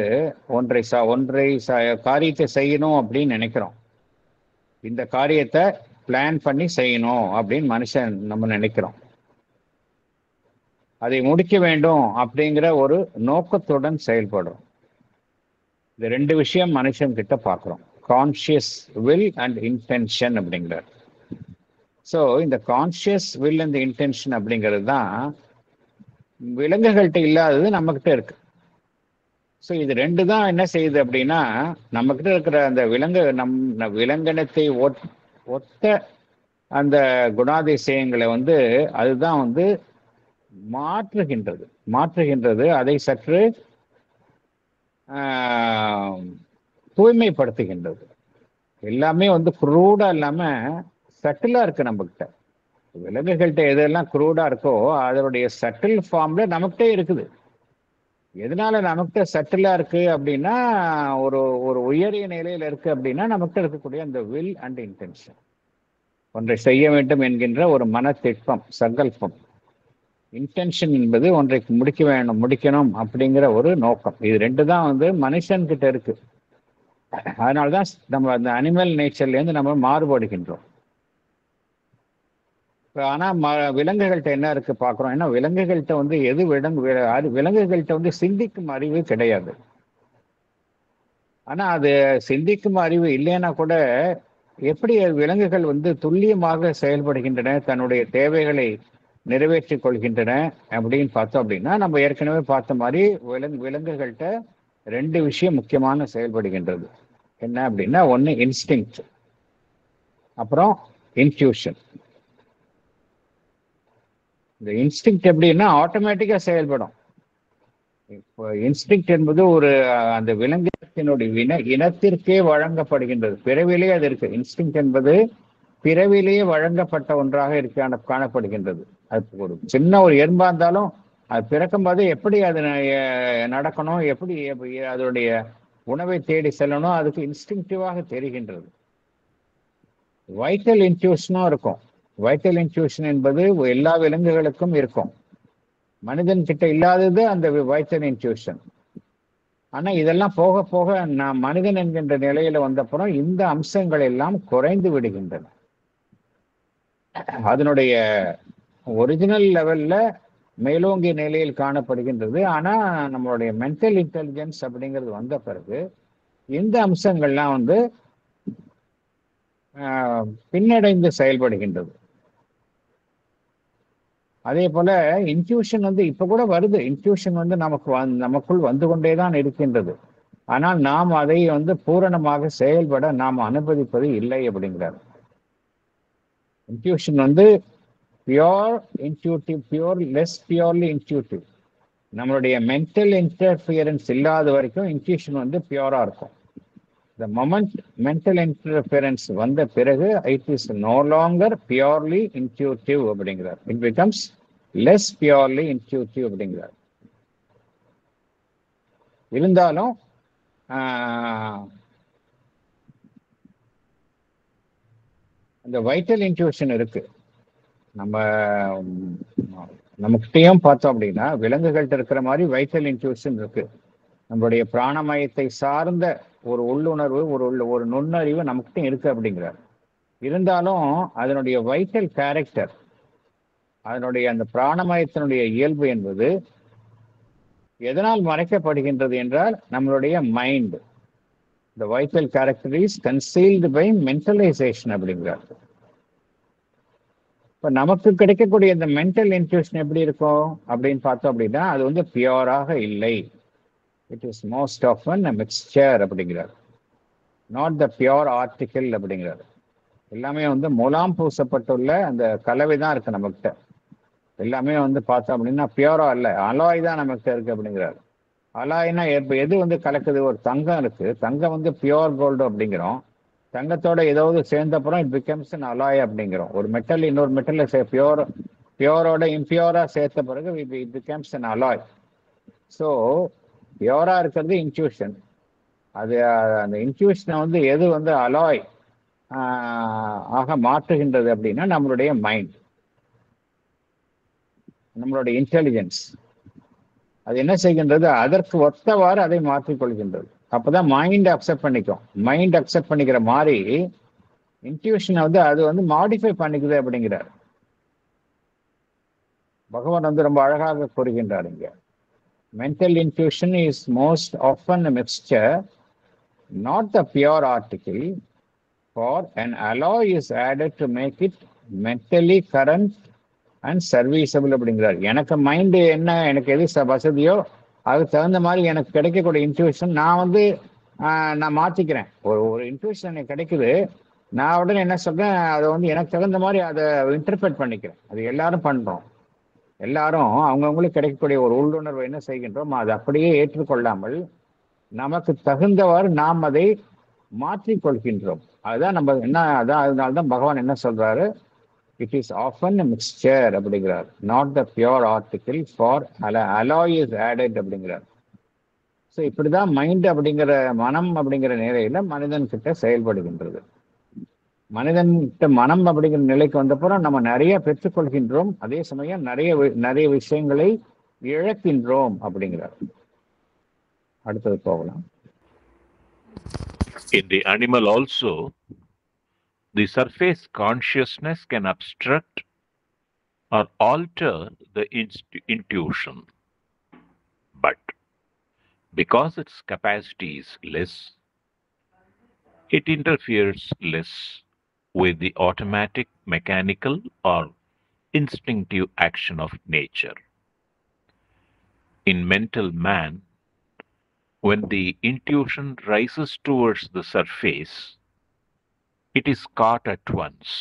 ஒன்றை காரியத்தை செய்யணும் அப்படின்னு நினைக்கிறோம். இந்த காரியத்தை பிளான் பண்ணி செய்யணும் அப்படின்னு மனுஷன் நம்ம நினைக்கிறோம். அதை முடிக்க வேண்டும் அப்படிங்கிற ஒரு நோக்கத்துடன் செயல்படுறோம். இந்த ரெண்டு விஷயம் மனுஷன் கிட்ட பார்க்கிறோம், கான்சியஸ் வில் அண்ட் இன்டென்ஷன் அப்படிங்கிறார். ஸோ இந்த கான்சியஸ் வில் அண்ட் இன்டென்ஷன் அப்படிங்கிறது தான் விலங்குகள்கிட்ட இல்லாதது நம்மகிட்ட இருக்கு. ஸோ இது ரெண்டு தான் என்ன செய்யுது அப்படின்னா, நம்மகிட்ட இருக்கிற அந்த விலங்கினத்தை ஒத்த அந்த குணாதிசயங்களை வந்து அதுதான் வந்து மாற்றுகின்றது. அதை சற்று தூய்மைப்படுத்துகின்றது. எல்லாமே வந்து குரூடா இல்லாம சட்டிலா இருக்கு நம்மகிட்ட. விலங்குகள்கிட்ட எதெல்லாம் குரூடா இருக்கோ அதனுடைய சட்டில் ஃபார்ம்ல நம்மகிட்ட இருக்குது. எதனால நம்மகிட்ட சட்டிலா இருக்கு அப்படின்னா, ஒரு உயரிய நிலையில இருக்கு அப்படின்னா நம்மகிட்ட இருக்கக்கூடிய அந்த வில் அண்ட் இன்டென்ஷன், ஒன்றை செய்ய வேண்டும் என்கின்ற ஒரு மனத்திட்பம், சங்கல்பம். இன்டென்ஷன் என்பது ஒன்றை முடிக்கணும் அப்படிங்கிற ஒரு நோக்கம். இது ரெண்டு தான் வந்து மனுஷன் கிட்ட இருக்கு. அதனாலதான் நம்ம அந்த அனிமல் நேச்சர்லேருந்து நம்ம மாறுபடுகின்றோம். ஆனா விலங்குகள்கிட்ட என்ன இருக்கு பார்க்கிறோம். ஏன்னா விலங்குகள்கிட்ட வந்து விலங்குகள்கிட்ட வந்து சிந்திக்கும் அறிவு கிடையாது. ஆனா அது சிந்திக்கும் அறிவு இல்லைன்னா கூட எப்படி விலங்குகள் வந்து துல்லியமாக செயல்படுகின்றன, தன்னுடைய தேவைகளை நிறைவேற்றிக் கொள்கின்றன அப்படின்னு பார்த்தோம் அப்படின்னா, நம்ம ஏற்கனவே பார்த்த மாதிரி விலங்குகள்கிட்ட ரெண்டு விஷயம் முக்கியமான செயல்படுகின்றது. என்ன அப்படின்னா, ஒன்று இன்ஸ்டிங்க்ட், அப்புறம் இன்ட்யூஷன். இந்த இன்ஸ்டிங்க்ட் எப்படின்னா ஆட்டோமேட்டிக்கா செயல்படும். இப்போ இன்ஸ்டிங்க்ட் என்பது அந்த விலங்கினத்தினுடைய இனத்திற்கே வழங்கப்படுகின்றது. பிறவிலேயே அது இருக்கு. இன்ஸ்டிங்க்ட் என்பது பிறவிலேயே வழங்கப்பட்ட ஒன்றாக காணப்படுகின்றது. அது ஒரு சின்ன ஒரு எறும்பா இருந்தாலும் அது பிறக்கும் போது எப்படி அது நடக்கணும், எப்படி அதனுடைய உணவை தேடி செல்லணும், அதுக்கு இன்ஸ்டிங்டிவாக தெரிகின்றது. வைட்டல் இன்ட்யூஷனும் இருக்கும். வைட்டல் இன்ட்யூஷன் என்பது எல்லா விலங்குகளுக்கும் இருக்கும். மனிதன் கிட்ட இல்லாதது அந்த வைட்டல் இன்ட்யூஷன். ஆனா இதெல்லாம் போக போக நாம் மனிதன் என்கின்ற நிலையில வந்தப்புறம் இந்த அம்சங்கள் எல்லாம் குறைந்து விடுகின்றன. அதனுடைய ஒரிஜினல் லெவல்ல மேலோங்கிய நிலையில் காணப்படுகின்றது. ஆனா நம்மளுடைய மென்டல் இன்டெலிஜென்ஸ் அப்படிங்கிறது வந்த பிறகு இந்த அம்சங்கள்லாம் வந்து பின்னடைந்து செயல்படுகின்றது. அதே போல இன்ட்யூஷன் வந்து இப்ப கூட வருது. இன்ட்யூஷன் வந்து நமக்குள் வந்து கொண்டேதான் இருக்கின்றது. ஆனால் நாம் அதை வந்து பூரணமாக செயல்பட நாம் அனுமதிப்பது இல்லை அப்படிங்கிறார். இன்ட்யூஷன் வந்து பியோர் இன்ட்யூட்டிவ், பியூர்லி இன்ட்யூட்டிவ். நம்மளுடைய மென்டல் இன்டர்ஃபியரன்ஸ் இல்லாத வரைக்கும் இன்ட்யூஷன் வந்து பியூரா இருக்கும். The moment mental interference வந்த பிறகு it is no longer purely intuitive அப்படிங்கிறார். It becomes less purely intuitive அப்படிங்கிறார். இருந்தாலும் அந்த வைட்டல் இன்ட்யூஷன் இருக்கு. நம்மகிட்டையும் பார்த்தோம் அப்படின்னா விலங்குகள்கிட்ட இருக்கிற மாதிரி வைட்டல் இன்ட்யூஷன் இருக்கு. நம்மளுடைய பிராணமயத்தை சார்ந்த ஒரு உள்ளுணர்வு, ஒரு நுண்ணறிவு நமக்கிட்டையும் இருக்கு அப்படிங்கிறார். இருந்தாலும் அதனுடைய வைட்டல் கேரக்டர், அதனுடைய அந்த பிராணமயத்தினுடைய இயல்பு என்பது எதனால் மறைக்கப்படுகின்றது என்றால் நம்மளுடைய mind. The vital character is concealed by mentalization அப்படிங்கிறார். இப்போ நமக்கு கிடைக்கக்கூடிய இந்த மென்டல் இன்ட்யூஷன் எப்படி இருக்கும் அப்படின்னு பார்த்தோம் அப்படின்னா அது வந்து பியூராக இல்லை. It is most often a mixture அப்படிங்கிறார். நாட் த பியூர் ஆர்டிக்கல் அப்படிங்கிறார். எல்லாமே வந்து முலாம் பூசப்பட்டுள்ள அந்த கலவை தான் இருக்கு நம்மகிட்ட. எல்லாமே வந்து பார்த்தோம் அப்படின்னா பியூரா இல்லை, அலாய் தான் நம்மகிட்ட இருக்கு அப்படிங்கிறார். அலாய்னா இப்போ எது வந்து கலக்குது? ஒரு தங்கம் இருக்கு, தங்கம் வந்து பியூர் கோல்டு அப்படிங்கிறோம். தங்கத்தோட ஏதாவது சேர்ந்தப்புறம் இட் பிகம்ஸ் அன் அலாய் அப்படிங்கிறோம். ஒரு மெட்டல் இன்னொரு மெட்டலில் பியூரோட இம்பியூரா சேர்த்த பிறகு it becomes an alloy. So பியூரா இருக்கிறது இன்ட்யூஷன். அது அந்த இன்ட்யூஷனை வந்து எது வந்து அலாய் ஆக மாற்றுகின்றது அப்படின்னா நம்மளுடைய மைண்ட், நம்மளுடைய இன்டெலிஜென்ஸ். அது என்ன செய்கின்றது? அதற்கு ஒத்தவாறு அதை மாற்றிக்கொள்கின்றது. அப்பதான் மைண்ட் அக்செப்ட் பண்ணிக்கும். மைண்ட் அக்செப்ட் பண்ணிக்கிற மாதிரி இன்ட்யூஷனை வந்து அது வந்து மாடிஃபை பண்ணிக்குது அப்படிங்கிறார். பகவான் வந்து ரொம்ப அழகாக கூறுகின்றார் இங்க. Mental intuition is most often a mixture, not the pure article, for an alloy is added to make it mentally current and serviceable அப்படிங்கிறார். எனக்கு மைண்டு என்ன, எனக்கு எது வசதியோ அதுக்கு தகுந்த மாதிரி எனக்கு கிடைக்கக்கூடிய இன்ட்யூஷன் நான் மாற்றிக்கிறேன். ஒரு இன்ட்யூஷன் எனக்கு கிடைக்குது, நான் உடனே என்ன சொல்றேன், அதை வந்து எனக்கு தகுந்த மாதிரி அதை இன்டர்பிரட் பண்ணிக்கிறேன். அது எல்லாரும் பண்றோம். எல்லாரும் அவங்கவுங்களுக்கு கிடைக்கக்கூடிய ஒரு உள்ளுணர்வை என்ன செய்கின்றோம், அதை அப்படியே ஏற்றுக்கொள்ளாமல் நமக்கு தகுந்தவாறு நாம் அதை மாற்றிக்கொள்கின்றோம். அதுதான் நம்ம என்ன, அதனால்தான் பகவான் என்ன சொல்றாரு, it is often a mixture அப்படிங்கிறார். Not the pure article, for alloy is added அப்படிங்கிறார். ஸோ இப்படிதான் மைண்ட் அப்படிங்கிற மனம் அப்படிங்கிற நிலையில மனிதன் கிட்ட செயல்படுகின்றது. மனிதன் கிட்ட மனம் அப்படிங்கிற நிலைக்கு வந்தப்புறம் நம்ம நிறைய பெற்றுக்கொள்கின்றோம், அதே சமயம் நிறைய விஷயங்களை இழக்கின்றோம் அப்படிங்கிறார். அடுத்தது போகலாம். In the animal also, the surface consciousness can obstruct or alter the intuition. But because its capacity is less, it interferes less with the automatic, mechanical, or instinctive action of nature. In mental man, when the intuition rises towards the surface, it is caught at once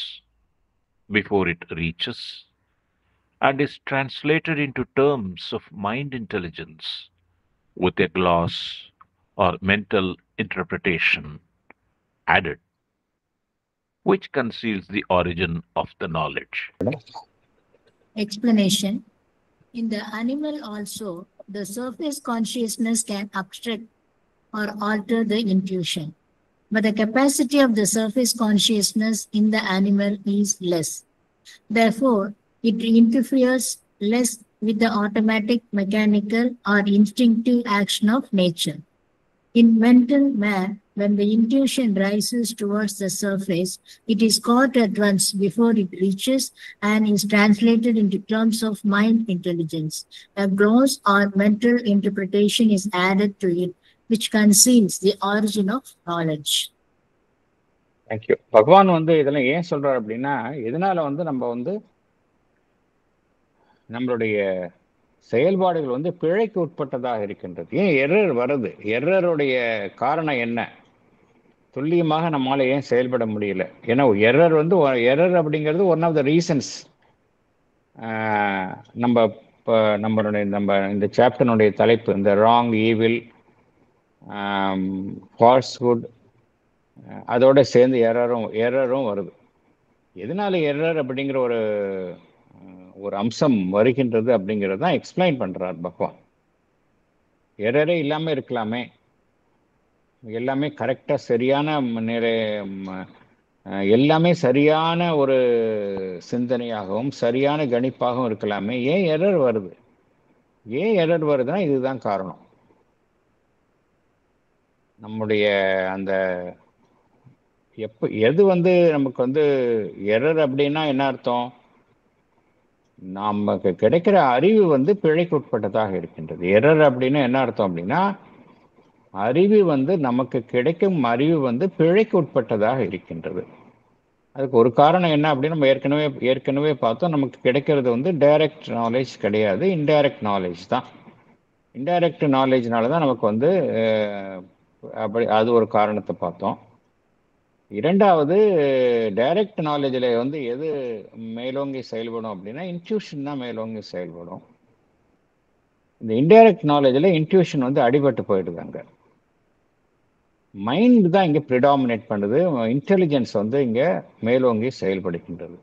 before it reaches and is translated into terms of mind intelligence with a gloss or mental interpretation added, which conceals the origin of the knowledge. Explanation. In the animal also, the surface consciousness can obstruct or alter the intuition, but the capacity of the surface consciousness in the animal is less. Therefore, it interferes less with the automatic, mechanical, or instinctive action of nature. In mental man, when the intuition rises towards the surface, it is caught at once before it reaches and is translated into terms of mind intelligence. A gloss or mental interpretation is added to it, which conceals the origin of knowledge. Thank you. பகவான் வந்து இதெல்லாம் ஏன் சொல்றாரு அப்படின்னா, இதனால வந்து நம்மளுடைய செயல்பாடுகள் வந்து பிழைக்கு உட்பட்டதாக இருக்கின்றது. ஏன் எரர் வருது? எரருடைய காரணம் என்ன? துல்லியமாக நம்மளால ஏன் செயல்பட முடியல? ஏன்னா எரர் அப்படிங்கிறது ஒன் ஆஃப் த ரீசன்ஸ். நம்ம இந்த சாப்டனுடைய தலைப்பு இந்த ராங், ஈவில், ஃபால்ஸ்ஹுட் அதோட சேர்ந்து எரரும் வருது. எதனால எரர் அப்படிங்கிற ஒரு அம்சம் வருகின்றது அப்படிங்கிறது தான் எக்ஸ்பிளைன் பண்றார் பகவான். எரரே இல்லாமல் இருக்கலாமே, எல்லாமே கரெக்டாக சரியான எல்லாமே சரியான ஒரு சிந்தனையாகவும் சரியான கணிப்பாகவும் இருக்கலாமே, ஏன் எரர் வருது? ஏன் எரர் வருதுன்னா இதுதான் காரணம். நம்முடைய அந்த எது நமக்கு எரர் அப்படின்னா என்ன அர்த்தம்? நமக்கு கிடைக்கிற அறிவு பிழைக்கு உட்பட்டதாக இருக்கின்றது. எரர் அப்படின்னா என்ன அர்த்தம் அப்படின்னா, அறிவு நமக்கு கிடைக்கும் அறிவு பிழைக்கு உட்பட்டதாக இருக்கின்றது. அதுக்கு ஒரு காரணம் என்ன அப்படின்னு நம்ம ஏற்கனவே பார்த்தோம். நமக்கு கிடைக்கிறது டைரக்ட் நாலேஜ் கிடையாது, இன்டைரக்ட் நாலேஜ் தான். இன்டைரக்ட் நாலேஜ்னால தான் நமக்கு அப்படி அது ஒரு காரணத்தை பார்த்தோம். இரண்டாவது, டைரக்ட் நாலேஜில் எது மேலோங்கி செயல்படும் அப்படின்னா இன்ட்யூஷன் தான் மேலோங்கி செயல்படும். இந்த இன்டைரக்ட் நாலேஜில் இன்ட்யூஷன் அடிபட்டு போயிடுது. அங்கே மைண்ட் தான் இங்கே ப்ரிடாமினேட் பண்ணுது, இன்டெலிஜென்ஸ் இங்கே மேலோங்கி செயல்படுகின்றது.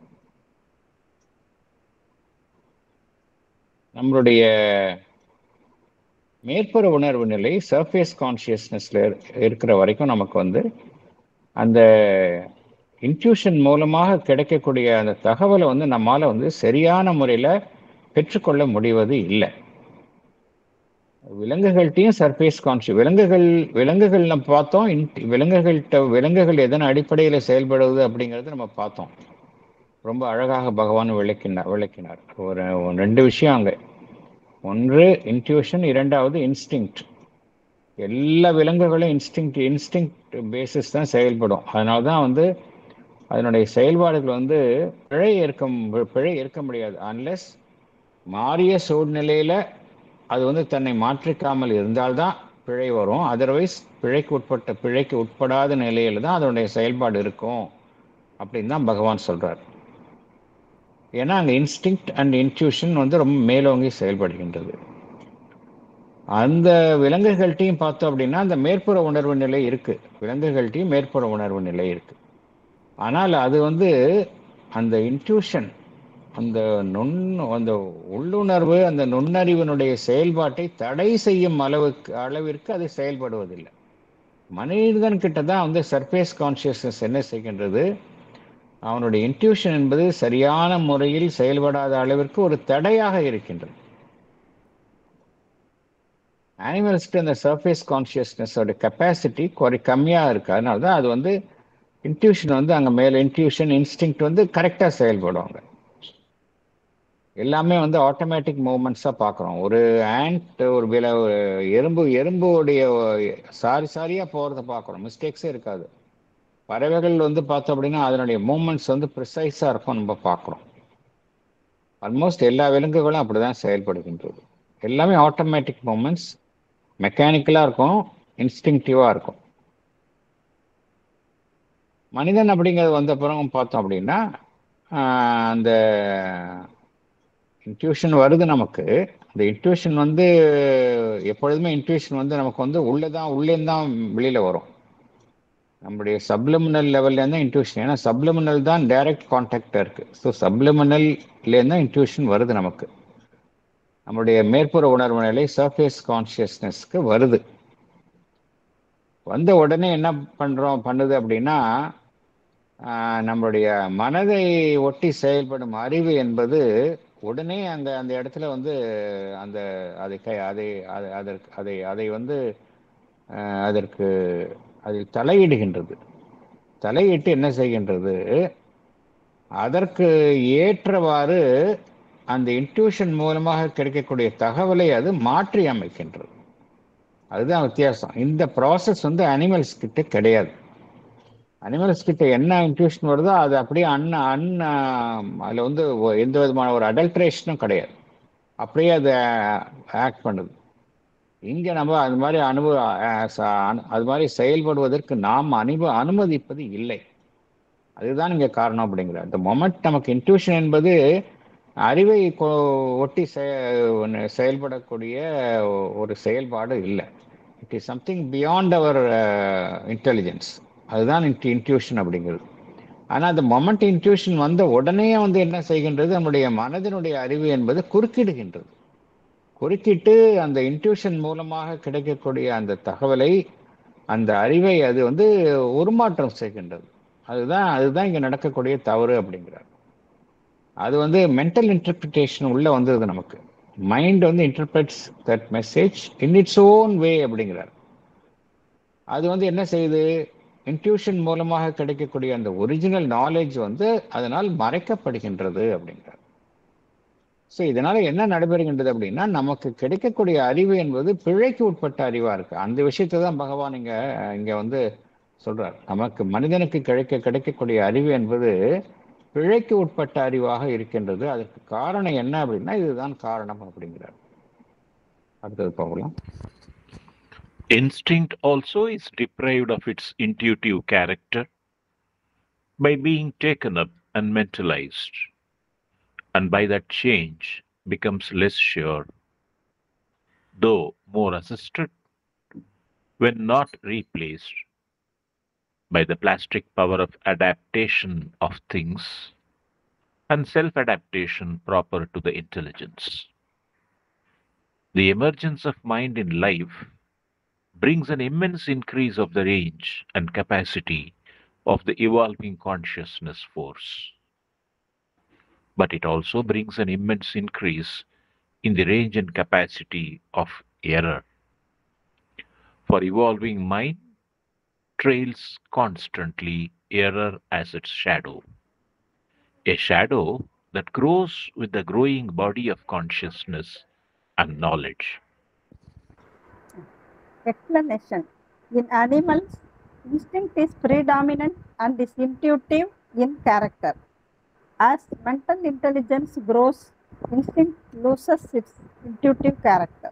நம்மளுடைய மேற்புற உணர்வு நிலை சர்ஃபேஸ் கான்ஷியஸ்னஸ்ல இருக்கிற வரைக்கும் நமக்கு அந்த இன்ட்யூஷன் மூலமாக கிடைக்கக்கூடிய அந்த தகவலை நம்மால சரியான முறையில் பெற்றுக்கொள்ள முடிவது இல்லை. விலங்குகள்கிட்டையும் சர்ஃபேஸ் கான்ஷியஸ் விலங்குகள் நம்ம பார்த்தோம். விலங்குகள் எதன் அடிப்படையில் செயல்படுவது அப்படிங்கிறது நம்ம பார்த்தோம். ரொம்ப அழகாக பகவான் விளக்கினார். ஒரு 2 விஷயம் அங்கே. ஒன்று இன்ட்யூஷன், இரண்டாவது இன்ஸ்டிங்க்ட். எல்லா விலங்குகளும் இன்ஸ்டிங்க்ட் பேசிஸ் தான் செயல்படும். அதனால தான் அதனுடைய செயல்பாடுகள் பிழை இருக்க முடியாது. அன்லெஸ் மாறிய சூழ்நிலையில் அது தன்னை மாற்றிக்காமல் இருந்தால்தான் பிழை வரும். அதர்வைஸ் பிழைக்கு உட்படாத நிலையில தான் அதனுடைய செயல்பாடு இருக்கும் அப்படின்னு தான் பகவான் சொல்றார். ஏன்னா அங்கே இன்ஸ்டிங்க்ட் அண்ட் இன்ட்யூஷன் ரொம்ப மேலோங்கி செயல்படுகின்றது. அந்த விலங்குகள்கிட்டையும் பார்த்தோம் அப்படின்னா அந்த மேற்புற உணர்வு நிலை இருக்கு. விலங்குகள்கிட்டையும் மேற்புற உணர்வு நிலை இருக்கு. ஆனால் அது அந்த இன்ட்யூஷன், அந்த உள்ளுணர்வு, அந்த நுண்ணறிவினுடைய செயல்பாட்டை தடை செய்யும் அளவிற்கு அது செயல்படுவதில்லை. மனிதன் கிட்ட தான் சர்ஃபேஸ் கான்ஷியஸ்னஸ் என்ன செய்கின்றது, அவனுடைய இன்ட்யூஷன் என்பது சரியான முறையில் செயல்படாத அளவிற்கு ஒரு தடையாக இருக்கின்றது. அனிமல்ஸ்க்கு அந்த சர்ஃபேஸ் கான்ஷியஸ்னஸோட கெப்பாசிட்டி கம்மியாக இருக்கு. அதனால தான் அது இன்ட்யூஷன் அங்கே மேலே இன்ட்யூஷன் இன்ஸ்டிங்க்ட் கரெக்டாக செயல்படுவாங்க. எல்லாமே ஆட்டோமேட்டிக் மூவ்மெண்ட்ஸாக பார்க்குறோம். ஒரு ஆண்ட், ஒரு எறும்புடைய சாரியாக போகிறத பார்க்குறோம், மிஸ்டேக்ஸே இருக்காது. பறவைகள் பார்த்தோம் அப்படின்னா அதனுடைய மூமெண்ட்ஸ் ப்ரிசைஸாக இருக்கும், நம்ம பார்க்குறோம். ஆல்மோஸ்ட் எல்லா விலங்குகளும் அப்படி தான் செயல்படுகின்றது. எல்லாமே ஆட்டோமேட்டிக் மூமெண்ட்ஸ், மெக்கானிக்கலாக இருக்கும், இன்ஸ்டிங்க்டிவாக இருக்கும். மனிதன் அப்படிங்கிறது வந்த பிறகு பார்த்தோம் அப்படின்னா அந்த இன்ட்யூஷன் வருது நமக்கு. அந்த இன்ட்யூஷன் எப்பொழுதுமே இன்ட்யூஷன் நமக்கு உள்ளேருந்து தான் வெளியில் வரும். நம்முடைய சப்லிமினல் லெவல்லேருந்து தான் இன்ட்யூஷன். ஏன்னா சப்லிமினல் தான் டைரக்ட் கான்டாக்டாக இருக்குது. ஸோ சப்லிமினல்லேருந்து தான் இன்ட்யூஷன் வருது நமக்கு. நம்முடைய மேற்புற உணர்வு நிலை சர்ஃபேஸ் கான்ஷியஸ்னஸ்க்கு வருது. வந்த உடனே என்ன பண்ணுது அப்படின்னா, நம்மளுடைய மனதை ஒட்டி செயல்படும் அறிவு என்பது உடனே அந்த இடத்துல அதற்கு அதில் தலையிடுகின்றது. தலையிட்டு என்ன செய்கின்றது, அதற்கு ஏற்றவாறு அந்த இன்ட்யூஷன் மூலமாக கிடைக்கக்கூடிய தகவலை அது மாற்றி அமைக்கின்றது. அதுதான் வித்தியாசம். இந்த ப்ராசஸ் அனிமல்ஸ் கிட்ட கிடையாது. அனிமல்ஸ் கிட்ட என்ன இன்ட்யூஷன் வருதோ அது அப்படியே அதில் எந்த விதமான ஒரு அடல்ட்ரேஷனும் கிடையாது, அப்படியே அது ஆக்ட் பண்ணுது. இங்கே நம்ம அது மாதிரி செயல்படுவதற்கு நாம் அனுமதிப்பது இல்லை. அதுதான் இங்கே காரணம் அப்படிங்கிற. அந்த மொமெண்ட் நமக்கு இன்ட்யூஷன் என்பது அறிவை ஒட்டி செயல்படக்கூடிய ஒரு செயல்பாடு இல்லை. It is something beyond our intelligence. அதுதான் இன்ட்யூஷன் அப்படிங்கிறது. ஆனால் அந்த மொமெண்ட் இன்ட்யூஷன் வந்த உடனே வந்து என்ன செய்கின்றது, நம்முடைய மனதினுடைய அறிவு என்பது குறுக்கிடுகின்றது. குறுக்கிட்டு அந்த இன்ட்யூஷன் மூலமாக கிடைக்கக்கூடிய அந்த தகவலை, அந்த அறிவை அது வந்து உருமாற்றம் செய்கின்றது. அதுதான் இங்கே நடக்கக்கூடிய தவறு அப்படிங்கிறார். அது வந்து மென்டல் இன்டர்பிரிட்டேஷன் உள்ள வந்தது. நமக்கு மைண்ட் வந்து interprets that message in its own way அப்படிங்கிறார். அது வந்து என்ன செய்யுது, இன்ட்யூஷன் மூலமாக கிடைக்கக்கூடிய அந்த ஒரிஜினல் நாலேஜ் வந்து அதனால் மறைக்கப்படுகின்றது அப்படிங்கிறார். ஸோ இதனால என்ன நடைபெறுகின்றது அப்படின்னா, நமக்கு கிடைக்கக்கூடிய அறிவு என்பது பிழைக்கு உட்பட்ட அறிவா இருக்கு. அந்த விஷயத்தை தான் பகவான் இங்க வந்து சொல்றார். நமக்கு மனிதனுக்கு கிடைக்கக்கூடிய அறிவு என்பது பிழைக்கு உட்பட்ட அறிவாக இருக்கின்றது. அதற்கு காரணம் என்ன அப்படின்னா, இதுதான் காரணம் அப்படிங்கிறார். அடுத்தது போகலாம். Instinct also is deprived of its intuitive character by being taken up and mentalized, and by that change becomes less sure, though more assisted, when not replaced by the plastic power of adaptation of things and self-adaptation proper to the intelligence. The emergence of mind in life brings an immense increase of the range and capacity of the evolving consciousness force. But it also brings an immense increase in the range and capacity of error. For evolving mind trails constantly error as its shadow, a shadow that grows with the growing body of consciousness and knowledge. Explanation. In animals, instinct is predominant and is intuitive in character. As mental intelligence grows, instinct loses its intuitive character.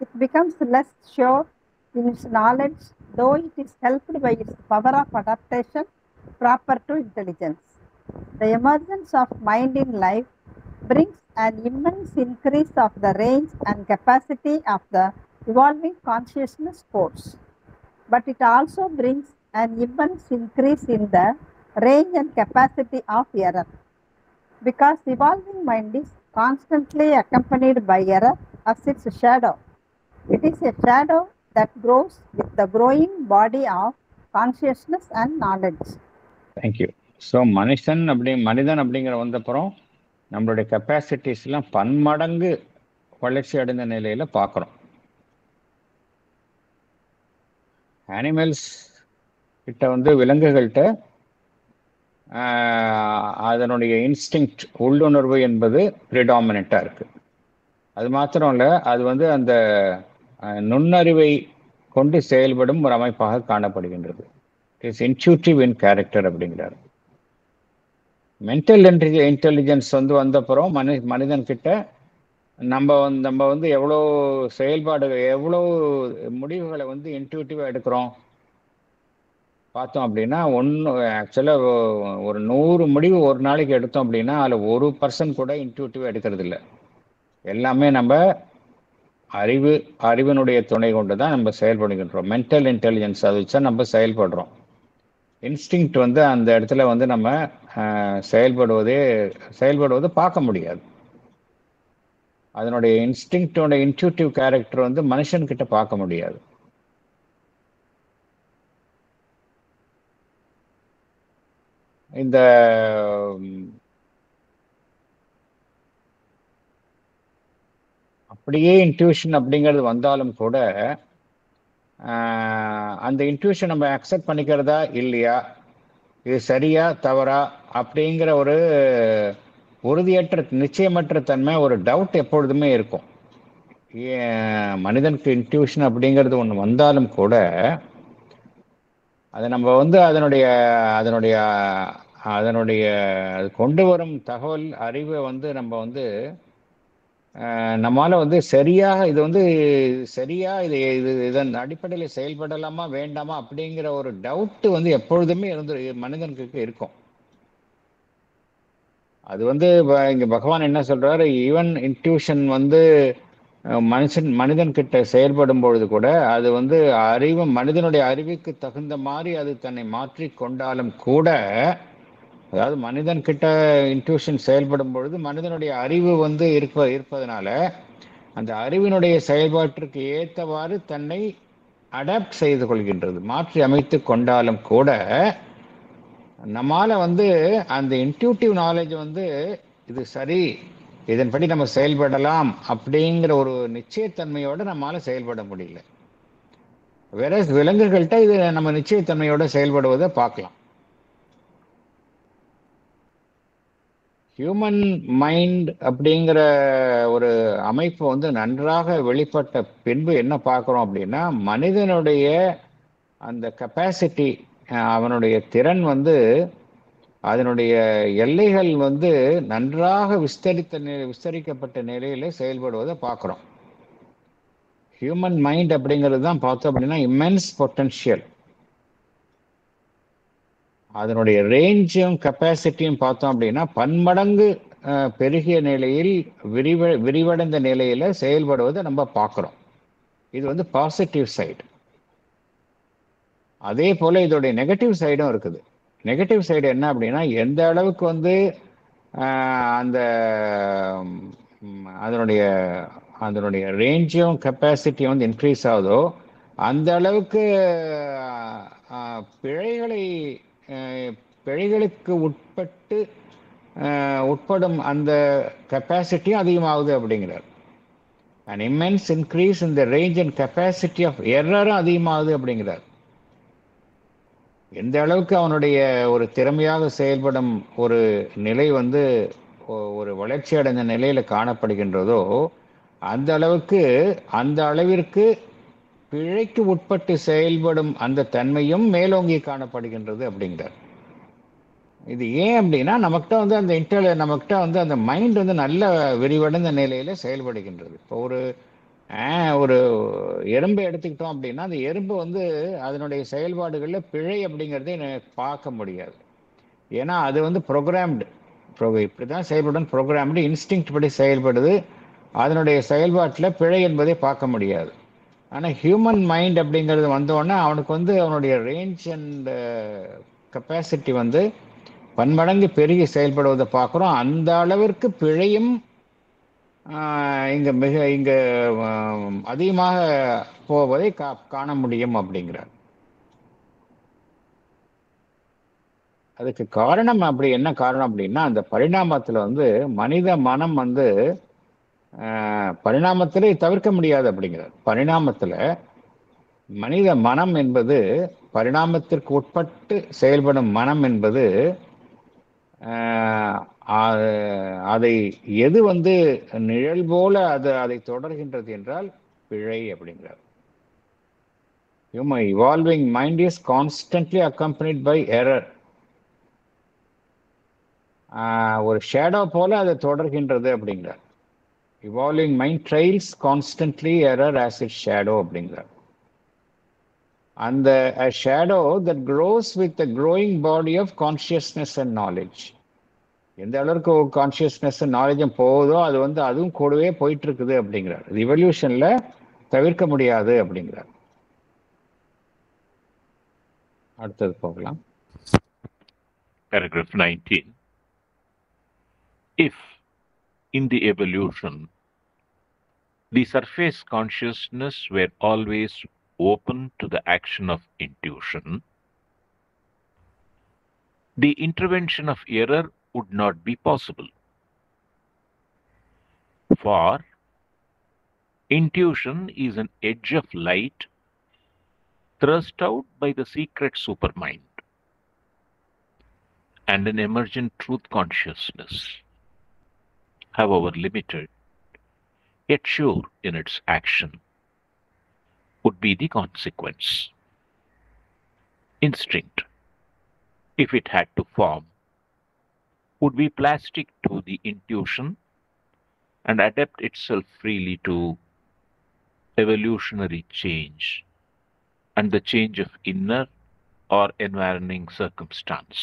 It becomes less sure in its knowledge, though it is helped by its power of adaptation proper to intelligence. The emergence of mind in life brings an immense increase of the range and capacity of the evolving consciousness force. But it also brings an immense increase in the range and capacity of error. Because evolving mind is constantly accompanied by error as its shadow. It is a shadow that grows with the growing body of consciousness and knowledge. Thank you. So மனிதன் அப்படிங்கிற வந்தப்புறம் நம்மளுடைய கெப்பாசிட்டிஸ்லாம் பன்மடங்கு வளர்ச்சி அடைந்த நிலையில் பார்க்குறோம். Animals கிட்ட வந்து விலங்குகள்கிட்ட அதனுடைய இன்ஸ்டிங்க்ட் உள்ளுணர்வு என்பது ப்ரிடாமினண்ட்டாக இருக்குது. அது மாத்திரம் இல்லை, அது வந்து அந்த நுண்ணறிவை கொண்டு செயல்படும் ஒரு அமைப்பாக காணப்படுகின்றது. It is intuitive in character அப்படிங்கிறார். மென்டல் இன்டெலிஜென்ஸ் வந்து வந்தப்புறம் மனிதன்கிட்ட நம்ம வந்து எவ்வளோ செயல்பாடுகள், எவ்வளோ முடிவுகளை வந்து இன்ட்யூட்டிவாக எடுக்கிறோம் பார்த்தோம் அப்படின்னா, ஆக்சுவலாக ஒரு 100 முடிவு ஒரு நாளைக்கு எடுத்தோம் அப்படின்னா அதில் 1% கூட இன்ட்யூட்டிவாக எடுக்கிறது இல்லை. எல்லாமே நம்ம அறிவினுடைய துணை கொண்டு தான் நம்ம செயல்படுகின்றோம். மென்டல் இன்டெலிஜென்ஸ் அதை வச்சா நம்ம செயல்படுறோம். இன்ஸ்டிங்க்ட் வந்து அந்த இடத்துல வந்து நம்ம செயல்படுவது பார்க்க முடியாது. அதனுடைய இன்ஸ்டிங்க்டோட இன்ட்யூட்டிவ் கேரக்டர் வந்து மனுஷன்கிட்ட பார்க்க முடியாது. இந்த அப்படியே இன்ட்யூஷன் அப்படிங்கிறது வந்தாலும் கூட அந்த இன்ட்யூஷன் நம்ம அக்செப்ட் பண்ணிக்கிறதா இல்லையா, இது சரியா தவறா அப்படிங்கிற ஒரு உறுதியற்ற நிச்சயமற்ற தன்மை, ஒரு டவுட் எப்பொழுதுமே இருக்கும். மனிதனுக்கு இன்ட்யூஷன் அப்படிங்கிறது ஒன்று வந்தாலும் கூட அதை நம்ம வந்து அதனுடைய அது கொண்டு வரும் தகவல் அறிவை வந்து நம்ம வந்து நம்மால வந்து சரியா இதன் அடிப்படையில் செயல்படலாமா வேண்டாமா அப்படிங்கிற ஒரு டவுட் வந்து எப்பொழுதுமே மனிதனுக்கு இருக்கும். அது வந்து இங்க பகவான் என்ன சொல்றாரு, ஈவன் இன்ட்யூஷன் வந்து மனிதன் கிட்ட செயல்படும் பொழுது கூட அது வந்து மனிதனுடைய அறிவுக்கு தகுந்த மாதிரி அது தன்னை மாற்றி கொண்டாலும் கூட, அதாவது மனிதன் கிட்ட இன்ட்யூஷன் செயல்படும் பொழுது மனிதனுடைய அறிவு வந்து இருப்பதனால அந்த அறிவினுடைய செயல்பாட்டிற்கு ஏற்றவாறு தன்னை அடாப்ட் செய்து கொள்கின்றது. மாற்றி அமைத்து கொண்டாலும் கூட நம்மால வந்து அந்த இன்ட்யூட்டிவ் நாலேஜ் வந்து இது சரி, இதன்படி நம்ம செயல்படலாம் அப்படிங்கிற ஒரு நிச்சயத்தன்மையோட நம்மால செயல்பட முடியல. வேற விலங்குகள்கிட்ட இது நம்ம நிச்சயத்தன்மையோட செயல்படுவதை பார்க்கலாம். ஹியூமன் மைண்ட் அப்படிங்கிற ஒரு அமைப்பு வந்து நன்றாக வெளிப்பட்ட பின்பு என்ன பார்க்குறோம் அப்படின்னா, மனிதனுடைய அந்த கெப்பாசிட்டி, அவனுடைய திறன் வந்து அதனுடைய எல்லைகள் வந்து நன்றாக விஸ்தரிக்கப்பட்ட நிலையில செயல்படுவதை பார்க்குறோம். ஹியூமன் மைண்ட் அப்படிங்கிறது தான் பார்த்தோம் அப்படின்னா இம்மென்ஸ் பொட்டன்ஷியல். அதனுடைய ரேஞ்சும் கெப்பாசிட்டியும் பார்த்தோம் அப்படின்னா பன்மடங்கு பெருகிய நிலையில் விரிவடைந்த நிலையில செயல்படுவதை நம்ம பார்க்குறோம். இது வந்து பாசிட்டிவ் சைடு. அதே போல இதோடைய நெகட்டிவ் சைடும் இருக்குது. நெகட்டிவ் சைடு என்ன அப்படின்னா, எந்த அளவுக்கு வந்து அந்த அதனுடைய ரேஞ்சும் கெப்பாசிட்டியும் வந்து இன்க்ரீஸ் ஆகுதோ அந்த அளவுக்கு பிழைகளுக்கு உட்படும் அந்த கெப்பாசிட்டியும் அதிகமாகுது அப்படிங்கிறார். an immense increase in the range and capacity of error அதிகமாகுது அப்படிங்கிறார். எந்த அளவுக்கு அவனுடைய ஒரு திறமையாக செயல்படும் ஒரு நிலை வந்து ஒரு வளர்ச்சி அடைந்த நிலையில காணப்படுகின்றதோ அந்த அளவிற்கு பிழைக்கு உட்பட்டு செயல்படும் அந்த தன்மையும் மேலோங்கி காணப்படுகின்றது அப்படிங்கிறார். இது ஏன் அப்படின்னா நமக்கிட்ட வந்து அந்த மைண்ட் வந்து நல்ல விரிவடைந்த நிலையில செயல்படுகின்றது. இப்போ ஒரு எறும்பை எடுத்துக்கிட்டோம் அப்படின்னா அந்த எறும்பு வந்து அதனுடைய செயல்பாடுகளில் பிழை அப்படிங்கிறதே பார்க்க முடியாது. ஏன்னா அது வந்து ப்ரோக்ராம்டு, இப்படி தான் செயல்படும், ப்ரோக்ராம்டு இன்ஸ்டிங்க்ட் படி செயல்படுது. அதனுடைய செயல்பாட்டில் பிழை என்பதை பார்க்க முடியாது. ஆனால் ஹியூமன் மைண்ட் அப்படிங்கிறது வந்தோடனே அவனுக்கு வந்து அவனுடைய ரேஞ்ச் அண்ட் கெப்பாசிட்டி வந்து பன்மடங்கு பெருகி செயல்படுவதை பார்க்குறோம். அந்த அளவிற்கு பிழையும் இங்க அதிகமாக போவதை காண முடியும் அப்படிங்கிறார். அதுக்கு காரணம் என்ன காரணம் அப்படின்னா, அந்த பரிணாமத்துல வந்து மனித மனம் வந்து பரிணாமத்திலே தவிர்க்க முடியாது அப்படிங்கிறார். பரிணாமத்துல மனித மனம் என்பது, பரிணாமத்திற்கு உட்பட்டு செயல்படும் மனம் என்பது அதை எது வந்து நிழல் போல அதை தொடர்கின்றது என்றால் பிழை அப்படிங்கிறார். Evolving mind is constantly accompanied by error. ஒரு ஷேடோ போல அதை தொடர்கின்றது அப்படிங்கிறார். Evolving mind trails constantly error as its shadow அப்படிங்கிறார். And a shadow that grows with the growing body of consciousness and knowledge. எந்த அளவுக்கு கான்சியஸ்னஸ் நாலேஜும் போகுதோ அது வந்து அதுவும் கூடவே போயிட்டு இருக்குது அப்படிங்கிறார். ரிவல்யூஷன்ல தவிர்க்க முடியாது அப்படிங்கிறார். அடுத்தது போகலாம். Paragraph 19. If in the evolution the surface consciousness were always open to the action of intuition, the intervention of error would not be possible. For intuition is an edge of light thrust out by the secret supermind, and an emergent truth consciousness, however limited, yet sure in its action, would be the consequence. Instinct, if it had to form, would be plastic to the intuition and adapt itself freely to evolutionary change and the change of inner or environing circumstance.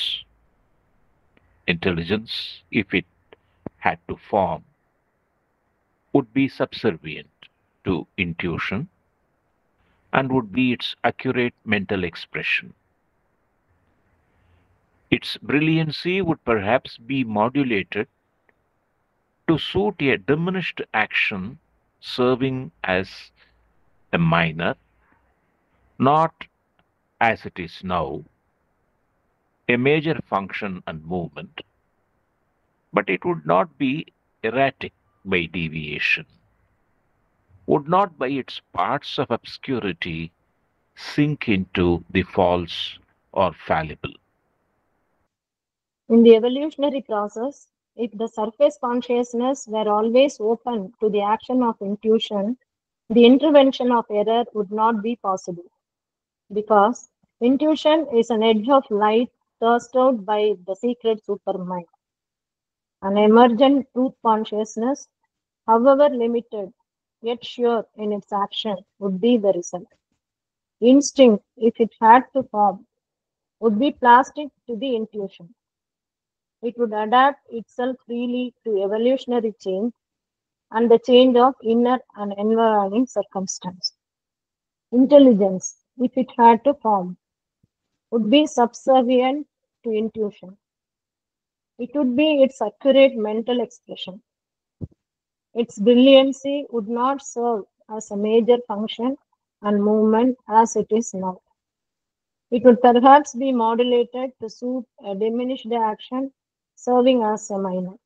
Intelligence, if it had to form, would be subservient to intuition and would be its accurate mental expression. Its brilliancy would perhaps be modulated to suit a diminished action serving as a minor, not as it is now, a major function and movement, but it would not be erratic by deviation, would not by its parts of obscurity sink into the false or fallible. In the evolutionary process, if the surface consciousness were always open to the action of intuition, the intervention of error would not be possible, because intuition is an edge of light thrust out by the secret supermind. An emergent truth consciousness, however limited, yet sure in its action, would be the result. Instinct, if it had to form, would be plastic to the intuition. It would adapt itself freely to evolutionary change and the change of inner and environing circumstance. Intelligence, if it had to form, would be subservient to intuition. It would be its accurate mental expression. Its brilliancy would not serve as a major function and movement as it is now. It would perhaps be modulated to suit a diminished action serving as a minor.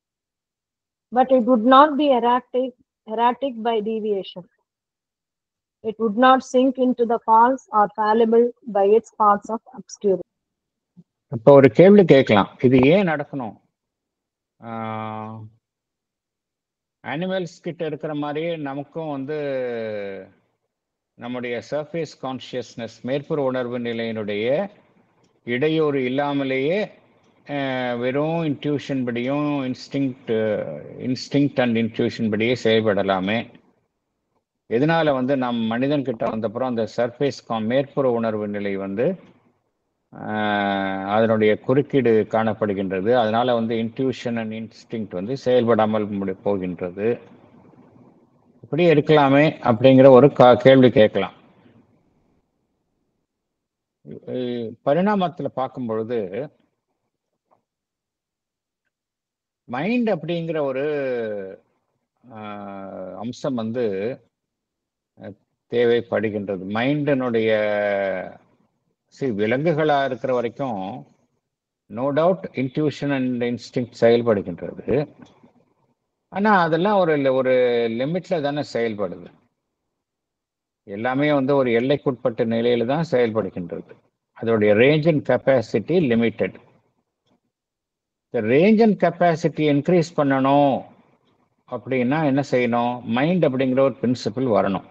But it would not be erratic by deviation. It would not sink into the false or fallible by its parts of obscurity. இப்போ ஒரு கேள்வி கேட்கலாம், இது ஏன் நடக்கணும்? Animals கிட்ட இருக்கிற மாதிரியே நமக்கும் வந்து நம்முடைய சர்ஃபேஸ் கான்ஷியஸ்னஸ் மேற்புற உணர்வு நிலையினுடைய இடையூறு இல்லாமலேயே வெறும் இன்ட்யூஷன் படியும் இன்ஸ்டிங்க்ட் அண்ட் இன்ட்யூஷன் படியே செயல்படலாமே. எதனால வந்து நம் மனிதன் கிட்ட வந்தப்புறம் அந்த சர்ஃபேஸ் மேற்புற உணர்வு நிலை வந்து அதனுடைய குறுக்கீடு காணப்படுகின்றது. அதனால வந்து இன்ட்யூஷன் அண்ட் இன்ஸ்டிங்க்ட் வந்து செயல்படாமல் போகின்றது. இப்படி இருக்கலாமே அப்படிங்கிற ஒரு கேள்வி கேட்கலாம். பரிணாமத்தில் பார்க்கும் பொழுது மைண்ட் அப்படிங்கிற ஒரு அம்சம் வந்து தேவைப்படுகின்றது. மைண்டினுடைய விலங்குகளாக இருக்கிற வரைக்கும் no doubt intuition and instinct செயல்படுகின்றது. ஆனால் அதெல்லாம் ஒரு லிமிட்ல தானே செயல்படுது. எல்லாமே வந்து ஒரு எல்லைக்குட்பட்ட நிலையில தான் செயல்படுகின்றது. அதோடைய ரேஞ்ச் அண்ட் கெப்பாசிட்டி லிமிட்டட். இந்த ரேஞ்ச் அண்ட் கெப்பாசிட்டி இன்க்ரீஸ் பண்ணணும் அப்படின்னா என்ன செய்யணும்? மைண்ட் அப்படிங்கிற ஒரு பிரின்சிபிள் வரணும்.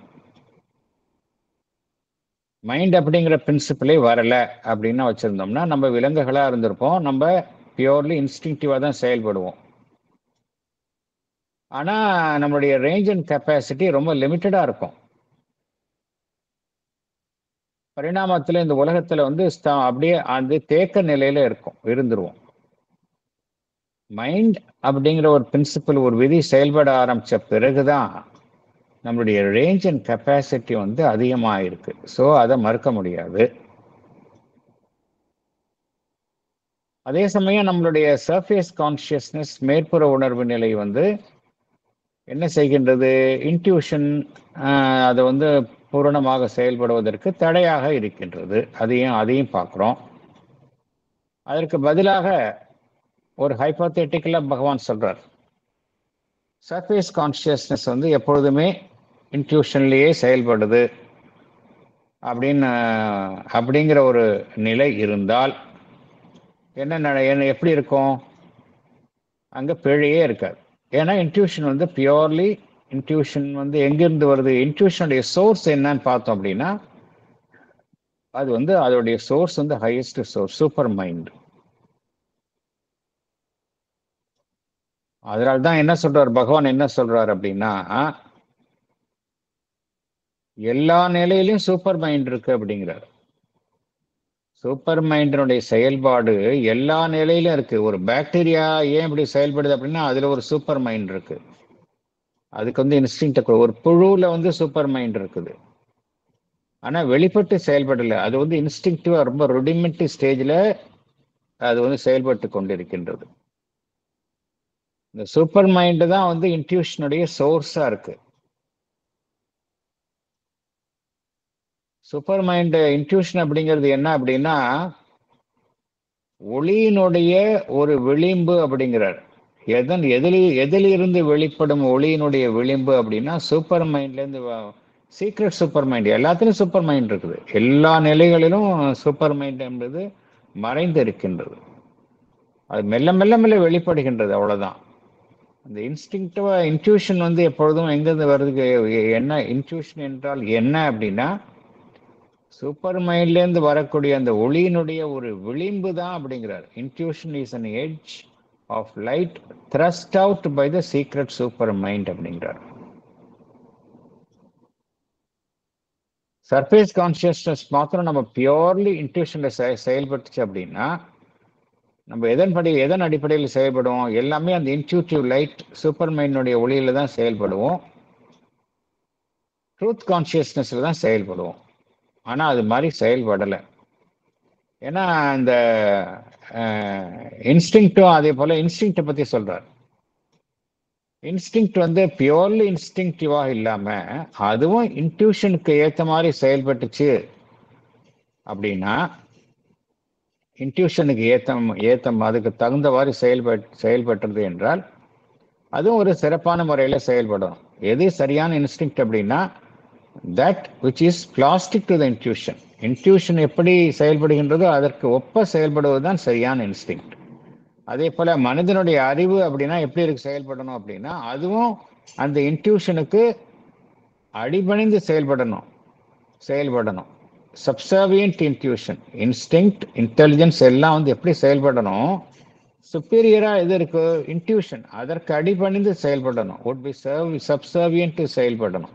மைண்ட் அப்படிங்கிற பிரின்சிபிளே வரலை அப்படின்னா வச்சுருந்தோம்னா நம்ம விலங்குகளாக இருந்திருப்போம். நம்ம பியூர்லி இன்ஸ்டிங்டிவாக தான் செயல்படுவோம். ஆனால் நம்மளுடைய ரேஞ்ச் அண்ட் கெப்பாசிட்டி ரொம்ப லிமிட்டடாக இருக்கும். பரிணாமத்தில் இந்த உலகத்தில் வந்து அப்படியே அந்த தேக்க நிலையில் இருந்துருவோம். மைண்ட் அப்படிங்கிற ஒரு பிரின்சிபிள் ஒரு விதி செயல்பட ஆரம்பித்த பிறகுதான் நம்மளுடைய ரேஞ்ச் அண்ட் கெப்பாசிட்டி வந்து அதிகமாக இருக்கு. ஸோ அதை மறுக்க முடியாது. அதே சமயம் நம்மளுடைய சர்ஃபேஸ் கான்ஷியஸ்னஸ் மேற்புற உணர்வு நிலை வந்து என்ன செய்கின்றது? இன்ட்யூஷன் அதை வந்து பூரணமாக செயல்படுவதற்கு தடையாக இருக்கின்றது. அதையும் பார்க்குறோம். அதற்கு பதிலாக ஒரு ஹைப்போதெட்டிக்கலாக பகவான் சொல்றார், சர்ஃபேஸ் கான்ஷியஸ்னஸ் வந்து எப்பொழுதுமே இன்ட்யூஷன்லேயே செயல்படுது அப்படிங்கிற ஒரு நிலை இருந்தால் என்ன எப்படி இருக்கும்? அங்கே பிழையே இருக்காது. ஏன்னா இன்ட்யூஷன் வந்து பியூர்லி இன்ட்யூஷன் வந்து எங்கிருந்து வருது? இன்ட்யூஷனுடைய சோர்ஸ் என்னன்னு பார்த்தோம் அப்படின்னா அது வந்து அதோடைய சோர்ஸ் வந்து ஹையஸ்ட் சோர்ஸ் சூப்பர் மைண்ட். அதனால தான் என்ன சொல்றார் பகவான், என்ன சொல்றார் அப்படின்னா எல்லா நிலையிலும் சூப்பர் மைண்ட் இருக்கு அப்படிங்கிறார். சூப்பர் மைண்டினுடைய செயல்பாடு எல்லா நிலையிலும் இருக்கு. ஒரு பாக்டீரியா ஏன் இப்படி செயல்படுது அப்படின்னா அதுல ஒரு சூப்பர் மைண்ட் இருக்கு. அதுக்கு வந்து இன்ஸ்டிங்க்ட் ஒரு புழுவில் வந்து சூப்பர் மைண்ட் இருக்குது. ஆனால் வெளிப்பட்டு செயல்படலை. அது வந்து இன்ஸ்டிங்க்டிவா ரொம்ப ருடிமெண்ட்ரி ஸ்டேஜில் அது வந்து செயல்பட்டு கொண்டிருக்கின்றது. இந்த சூப்பர் மைண்டு தான் வந்து இன்ட்யூஷனுடைய சோர்ஸாக இருக்கு. சூப்பர் மைண்ட் இன்ட்யூஷன் அப்படிங்கிறது என்ன அப்படின்னா ஒளியினுடைய ஒரு விளிம்பு அப்படிங்கிறார். எதிலிருந்து வெளிப்படும் ஒளியினுடைய விளிம்பு அப்படின்னா சூப்பர் மைண்ட்லேருந்து சீக்ரெட் சூப்பர் மைண்ட். எல்லாத்துலையும் சூப்பர் மைண்ட் இருக்குது. எல்லா நிலைகளிலும் சூப்பர் மைண்ட் என்பது மறைந்து இருக்கின்றது. அது மெல்ல மெல்ல மெல்ல வெளிப்படுகின்றது, அவ்வளோதான். அந்த இன்ஸ்டிங்க்டிவா இன்ட்யூஷன் வந்து எப்பொழுதும் எங்கேருந்து வருது, என்ன இன்ட்யூஷன் என்றால் என்ன அப்படின்னா சூப்பர் மைண்ட்லேருந்து வரக்கூடிய அந்த ஒளியினுடைய ஒரு விளிம்பு தான் அப்படிங்கிறார். Intuition is an edge of light thrust out by the secret super mind அப்படிங்கிறார். சர்ஃபேஸ் கான்சியஸ்னஸ் மாத்திரம் நம்ம பியோர்லி இன்ட்யூஷன்ல செயல்பட்டுச்சு அப்படின்னா நம்ம எதன் அடிப்படையில் செயல்படுவோம்? எல்லாமே அந்த இன்ட்யூட்டிவ் லைட் சூப்பர் மைண்டினுடைய ஒளியில தான் செயல்படுவோம். ட்ரூத் கான்சியஸ்னஸ்ல தான் செயல்படுவோம். ஆனால் அது மாதிரி செயல்படலை. ஏன்னா இந்த இன்ஸ்டிங்க்டும் அதே போல இன்ஸ்டிங்க்டை பற்றி சொல்றார். இன்ஸ்டிங்க்ட் வந்து பியோர்லி இன்ஸ்டிங்க்டிவாக இல்லாமல் அதுவும் இன்ட்யூஷனுக்கு ஏற்ற மாதிரி செயல்பட்டுச்சு அப்படின்னா இன்ட்யூஷனுக்கு ஏத்தம் அதுக்கு தகுந்த மாதிரி செயல்பட்டுறது என்றால் அதுவும் ஒரு சிறப்பான முறையில் செயல்படும். எது சரியான இன்ஸ்டிங்க்ட் அப்படின்னா that which is plastic to the intuition. Intuition எப்படி செயல்படுகின்றதோ அதற்கு ஒப்ப செயல்படுவது தான் சரியான இன்ஸ்டிங்க்ட். அதே போல மனிதனுடைய அறிவு அப்படின்னா எப்படி இருக்கு செயல்படணும் அப்படின்னா அதுவும் அந்த இன்ட்யூஷனுக்கு அடிபணிந்து செயல்படணும். சப்சர்வியன்ட் இன்ட்யூஷன், இன்ஸ்டிங்க்ட், இன்டெலிஜென்ஸ் எல்லாம் வந்து எப்படி செயல்படணும்? சுப்பீரியரா எது இருக்கு? இன்ட்யூஷன். அதற்கு அடிபணிந்து செயல்படணும். would be subservient செயல்படணும்.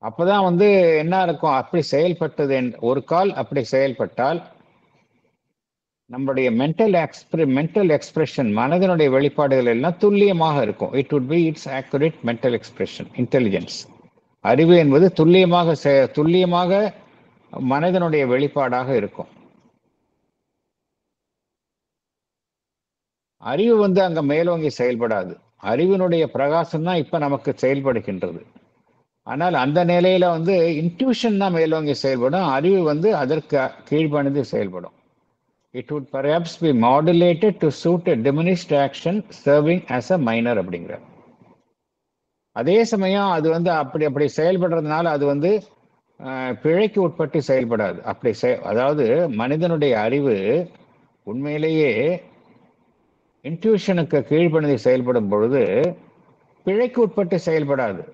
அப்பதான் வந்து என்ன இருக்கும்? அப்படி செயல்பட்டது ஒரு கால் அப்படி செயல்பட்டால் நம்முடைய மென்டல் எக்ஸ்பிரஷன், மனதினுடைய வெளிப்பாடுகள் எல்லாம் துல்லியமாக இருக்கும். It would be its accurate mental expression, intelligence. அறிவு என்பது துல்லியமாக மனதினுடைய வெளிப்பாடாக இருக்கும். அறிவு வந்து அங்க மேலோங்கி செயல்படாது. அறிவினுடைய பிரகாசம் தான் இப்ப நமக்கு செயல்படுகின்றது. ஆனால் அந்த நிலையில வந்து இன்ட்யூஷன் தான் மேலோங்கி செயல்படும். அறிவு வந்து அதற்கு கீழ்ப்பணிந்து செயல்படும். It would perhaps be modulated to suit a diminished action serving as a minor அப்படிங்கிற. அதே சமயம் அது வந்து அப்படி செயல்படுறதுனால அது வந்து பிழைக்கு உட்பட்டு செயல்படாது. அதாவது மனிதனுடைய அறிவு உண்மையிலேயே இன்ட்யூஷனுக்கு கீழ்ப்பணிந்து செயல்படும் பொழுது பிழைக்கு உட்பட்டு செயல்படாது.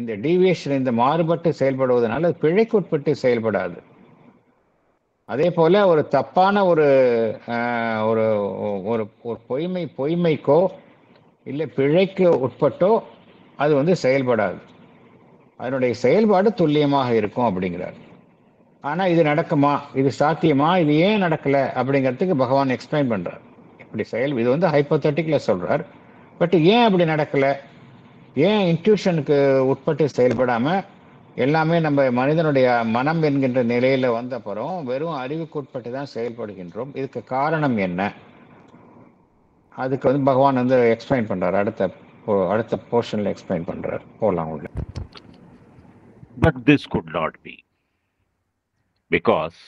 இந்த டீவியேஷன், இந்த மாறுபட்டு செயல்படுவதனால பிழைக்கு உட்பட்டு செயல்படாது. அதே போல ஒரு தப்பான ஒரு பொய்மைக்கோ இல்லை பிழைக்கு உட்பட்டோ அது வந்து செயல்படாது. அதனுடைய செயல்பாடு துல்லியமாக இருக்கும் அப்படிங்கிறார். ஆனால் இது நடக்குமா, இது சாத்தியமா, இது ஏன் நடக்கலை அப்படிங்கிறதுக்கு பகவான் எக்ஸ்பிளைன் பண்ணுறார். இப்படி இது வந்து ஹைப்போதெட்டிக்கில் சொல்கிறார். பட் ஏன் அப்படி நடக்கலை, ஏன் இன்ட்யூஷனுக்கு உட்பட்டு செயல்படாமல் எல்லாமே நம்ம மனிதனுடைய மனம் என்கின்ற நிலையில் வந்த அப்புறம் வெறும் அறிவுக்கு உட்பட்டு தான் செயல்படுகின்றோம், இதுக்கு காரணம் என்ன? அதுக்கு வந்து பகவான் வந்து எக்ஸ்பிளைன் பண்ணுறார். அடுத்த போர்ஷனில் எக்ஸ்பிளைன் பண்ணுறார். போகலாம் உள்ள. But this could not be, because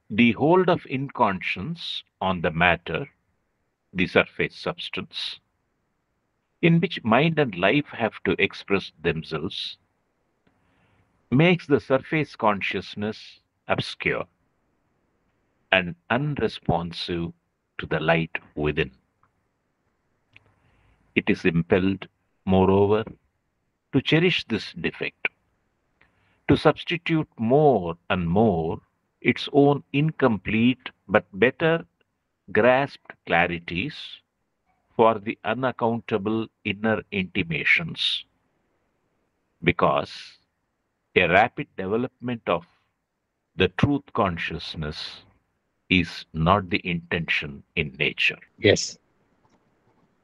the hold of inconscience on the matter, the surface substance, in which mind and life have to express themselves, makes the surface consciousness obscure and unresponsive to the light within. It is impelled, moreover, to cherish this defect, to substitute more and more its own incomplete but better grasped clarities for the unaccountable inner intimations, because a rapid development of the truth consciousness is not the intention in nature. Yes.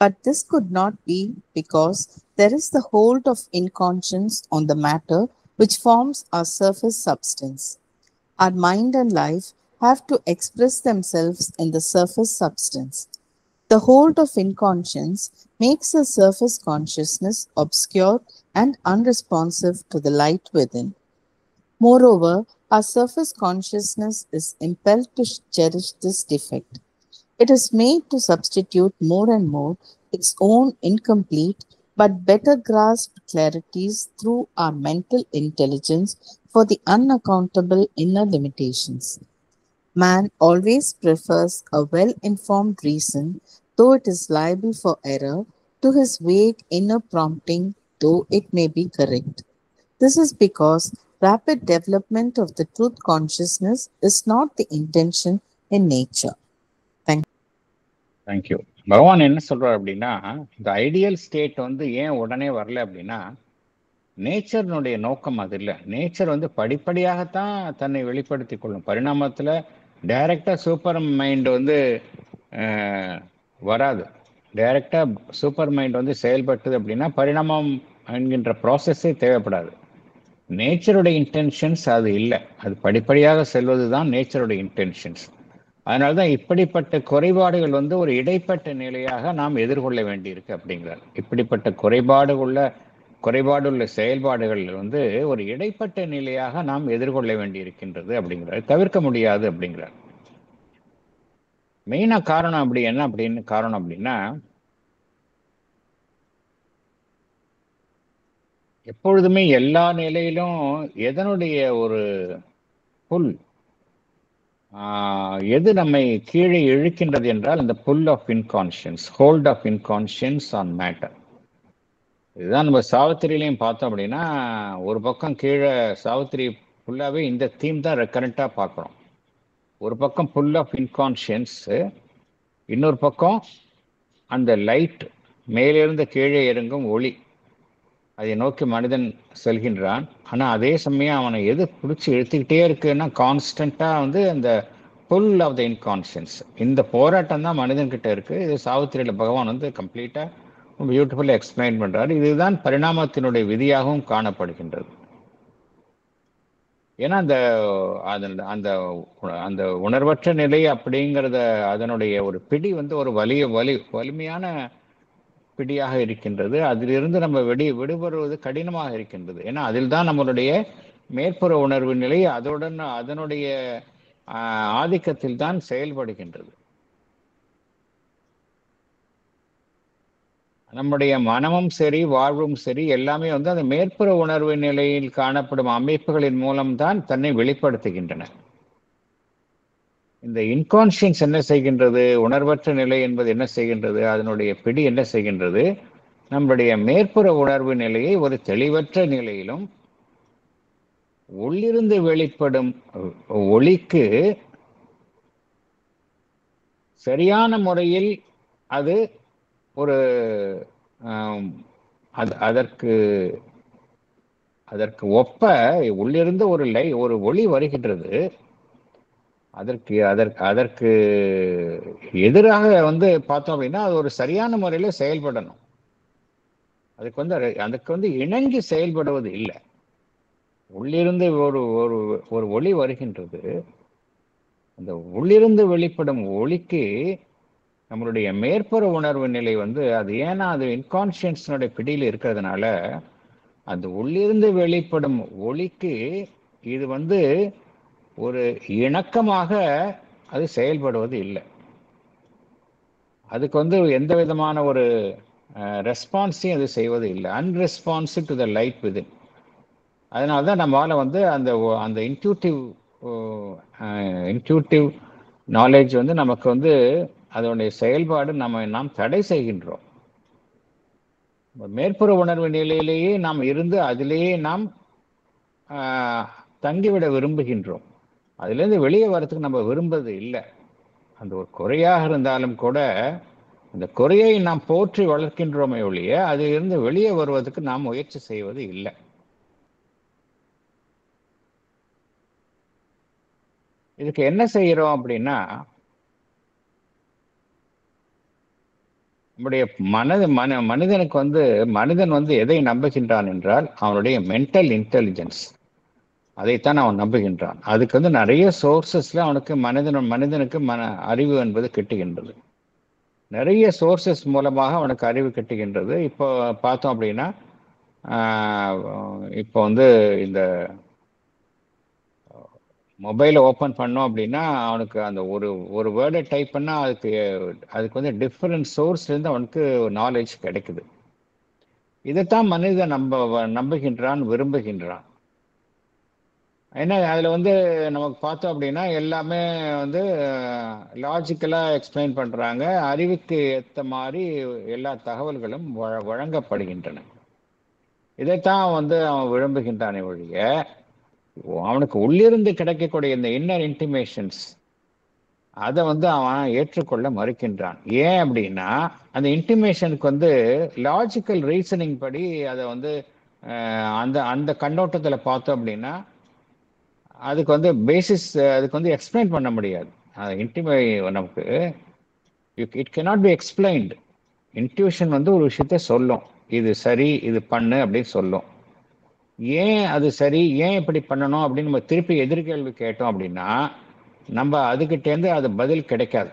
But this could not be because there is the hold of inconscience on the matter which forms our surface substance. Our mind and life have to express themselves in the surface substance. The hold of inconscience makes the surface consciousness obscure and unresponsive to the light within. Moreover, our surface consciousness is impelled to cherish this defect. It is made to substitute more and more its own incomplete but better grasped clarities through our mental intelligence for the unaccountable inner limitations. Man always prefers a well informed reason, though it is liable for error, to his vague inner prompting, though it may be correct. This is because rapid development of the truth consciousness is not the intention in nature. Thank you. Thank you. பகவான் என்ன சொல்றார் அப்படின்னா, இந்த ideal state வந்து ஏன் உடனே வரல அப்படின்னா, நேச்சர்னுடைய நோக்கம் அது இல்லை. நேச்சர் வந்து படிப்படியாகத்தான் தன்னை வெளிப்படுத்தி கொள்ளும். பரிணாமத்தில் டைரக்டா சூப்பர் மைண்ட் வந்து வராது. டைரக்டா சூப்பர் மைண்ட் வந்து செயல்பட்டது அப்படின்னா பரிணாமம் என்கின்ற ப்ராசஸே தேவைப்படாது. நேச்சருடைய இன்டென்ஷன்ஸ் அது இல்லை. அது படிப்படியாக செல்வது தான் நேச்சருடைய இன்டென்ஷன்ஸ். அதனால தான் இப்படிப்பட்ட குறைபாடுகள் வந்து ஒரு இடைப்பட்ட நிலையாக நாம் எதிர்கொள்ள வேண்டியிருக்கு அப்படிங்கிறார். இப்படிப்பட்ட குறைபாடுள்ள செயல்பாடுகள் வந்து ஒரு இடைப்பட்ட நிலையாக நாம் எதிர்கொள்ள வேண்டியிருக்கின்றது அப்படிங்கிறார். தவிர்க்க முடியாது அப்படிங்கிறார். மெயினா காரணம் காரணம் அப்படின்னா, எப்பொழுதுமே எல்லா நிலையிலும் எதனுடைய ஒரு புல் எது நம்மை கீழே இழுக்கின்றது என்றால் இந்த pull of inconscience, hold of inconscience on matter. இதுதான் நம்ம சாவித்திரியிலையும் பார்த்தோம் அப்படின்னா, ஒரு பக்கம் கீழே சாவித்திரி ஃபுல்லாகவே இந்த தீம் தான் ரெக்கரண்ட்டாக பார்க்குறோம். ஒரு பக்கம் புல் ஆஃப் இன்கான்ஷியன்ஸ், இன்னொரு பக்கம் அந்த லைட், மேலிருந்து கீழே இறங்கும் ஒளி, அதை நோக்கி மனிதன் செல்கின்றான். ஆனால் அதே சமயம் அவனை எது பிடிச்சி இழுத்துக்கிட்டே இருக்குன்னா கான்ஸ்டண்ட்டாக வந்து அந்த புல் ஆஃப் த இன்கான்ஷியன்ஸ். இந்த போராட்டம் தான் மனிதன்கிட்ட இருக்குது. இது சாவித்திரியில் பகவான் வந்து கம்ப்ளீட்டாக பியூட்டிஃபுல்லாக எக்ஸ்பிளைன் பண்ணுறாரு. இதுதான் பரிணாமத்தினுடைய விதியாகவும் காணப்படுகின்றது. ஏன்னா அந்த அந்த அந்த உணர்வற்ற நிலை அப்படிங்கிறத அதனுடைய ஒரு பிடி வந்து ஒரு வலிமையான பிடியாக இருக்கின்றது. அதிலிருந்து நம்ம விடுபடுவது கடினமாக இருக்கின்றது. ஏன்னா அதில் தான் நம்மளுடைய மேற்புற உணர்வு நிலை அதனுடைய ஆதிக்கத்தில் தான் செயல்படுகின்றது. நம்முடைய மனமும் சரி வாழ்வும் சரி எல்லாமே வந்து அந்த மேற்புற உணர்வு நிலையில் காணப்படும் அமைப்புகளின் மூலம்தான் தன்னை வெளிப்படுத்துகின்றன. இந்த இன்கான்ஷியன்ஸ் என்ன செய்கின்றது, உணர்வற்ற நிலை என்பது என்ன செய்கின்றது, அதனுடைய பிடி என்ன செய்கின்றது, நம்முடைய மேற்புற உணர்வு நிலையை ஒரு தெளிவற்ற நிலையிலும் உள்ளிருந்து வெளிப்படும் ஒளிக்கு சரியான முறையில் அது ஒரு அதற்கு ஒப்ப உள்ளிருந்து ஒரு ஒளி வருகின்றது. அதற்கு எதிராக வந்து பார்த்தோம் அப்படின்னா அது ஒரு சரியான முறையில் செயல்படணும். அதுக்கு வந்து இணங்கி செயல்படுவது இல்லை. உள்ளிருந்து ஒரு ஒளி வருகின்றது. அந்த உள்ளிருந்து வெளிப்படும் ஒளிக்கு நம்மளுடைய மேற்புற உணர்வு நிலை வந்து அது ஏன்னா அது இன்கான்ஷியன்ஸினுடைய பிடியில் இருக்கிறதுனால அந்த உள்ளிருந்து வெளிப்படும் ஒளிக்கு இது வந்து ஒரு இணக்கமாக அது செயல்படுவது இல்லை. அதுக்கு வந்து எந்த விதமான ஒரு ரெஸ்பான்ஸையும் அது செய்வது இல்லை. அன்ரெஸ்பான்சிவ் டு த லைட் விதின். அதனால தான் நம்மளால் வந்து அந்த இன்ட்யூட்டிவ் நாலேஜ் வந்து நமக்கு வந்து அதனுடைய செயல்பாடு நாம் தடை செய்கின்றோம். மேற்புற உணர்வு நிலையிலேயே நாம் இருந்து அதிலேயே நாம் தங்கிவிட விரும்புகின்றோம். அதிலிருந்து வெளியே வரத்துக்கு நம்ம விரும்புவது இல்லை. அந்த ஒரு குறையாக இருந்தாலும் கூட அந்த குறையை நாம் போற்றி வளர்க்கின்றோமே ஒழிய அதிலிருந்து வெளியே வருவதற்கு நாம் முயற்சி செய்வது இல்லை. இதுக்கு என்ன செய்கிறோம் அப்படின்னா, நம்முடைய மனிதனுக்கு மனிதன் எதை நம்புகின்றான் என்றால் அவனுடைய மென்டல் இன்டெலிஜென்ஸ், அதைத்தான் அவன் நம்புகின்றான். அதுக்கு நிறைய சோர்சஸ்ல அவனுக்கு மனிதனுக்கு அறிவு என்பது கிட்டுகின்றது. நிறைய சோர்சஸ் மூலமாக அவனுக்கு அறிவு கிட்டுகின்றது. இப்போ பார்த்தோம் அப்படின்னா இப்போ இந்த மொபைலை ஓப்பன் பண்ணோம் அப்படின்னா அவனுக்கு அந்த ஒரு வேர்டை டைப் பண்ணால் அதுக்கு டிஃப்ரெண்ட் சோர்ஸ்லேருந்து அவனுக்கு நாலேஜ் கிடைக்குது. இதைத்தான் மனிதன் நம்புகின்றான், விரும்புகின்றான். ஏன்னா அதில் நமக்கு பார்த்தோம் அப்படின்னா எல்லாமே லாஜிக்கலாக எக்ஸ்பிளைன் பண்ணுறாங்க. அறிவுக்கு ஏற்ற மாதிரி எல்லா தகவல்களும் வழங்கப்படுகின்றன. இதைத்தான் அவன் விரும்புகின்றானே ஒழிய அவனுக்கு உள்ளிருந்து கிடைக்கக்கூடிய இந்த இன்னர் இன்டிமேஷன்ஸ் அதை அவன் ஏற்றுக்கொள்ள மறுக்கின்றான். ஏன் அப்படின்னா அந்த இன்டிமேஷனுக்கு லாஜிக்கல் ரீசனிங் படி அதை அந்த அந்த கண்ணோட்டத்தில் பார்த்தோம் அப்படின்னா அதுக்கு பேசிஸ் அதுக்கு எக்ஸ்பிளைன் பண்ண முடியாது. நமக்கு it cannot be explained. Intuition ஒரு விஷயத்த சொல்லும், இது சரி, இது பண்ணு அப்படின்னு சொல்லும். ஏன் அது சரி, ஏன் இப்படி பண்ணணும் அப்படின்னு நம்ம திருப்பி எதிர்கேள்வி கேட்டோம் அப்படின்னா நம்ம அதுக்கிட்டேருந்து அது பதில் கிடைக்காது.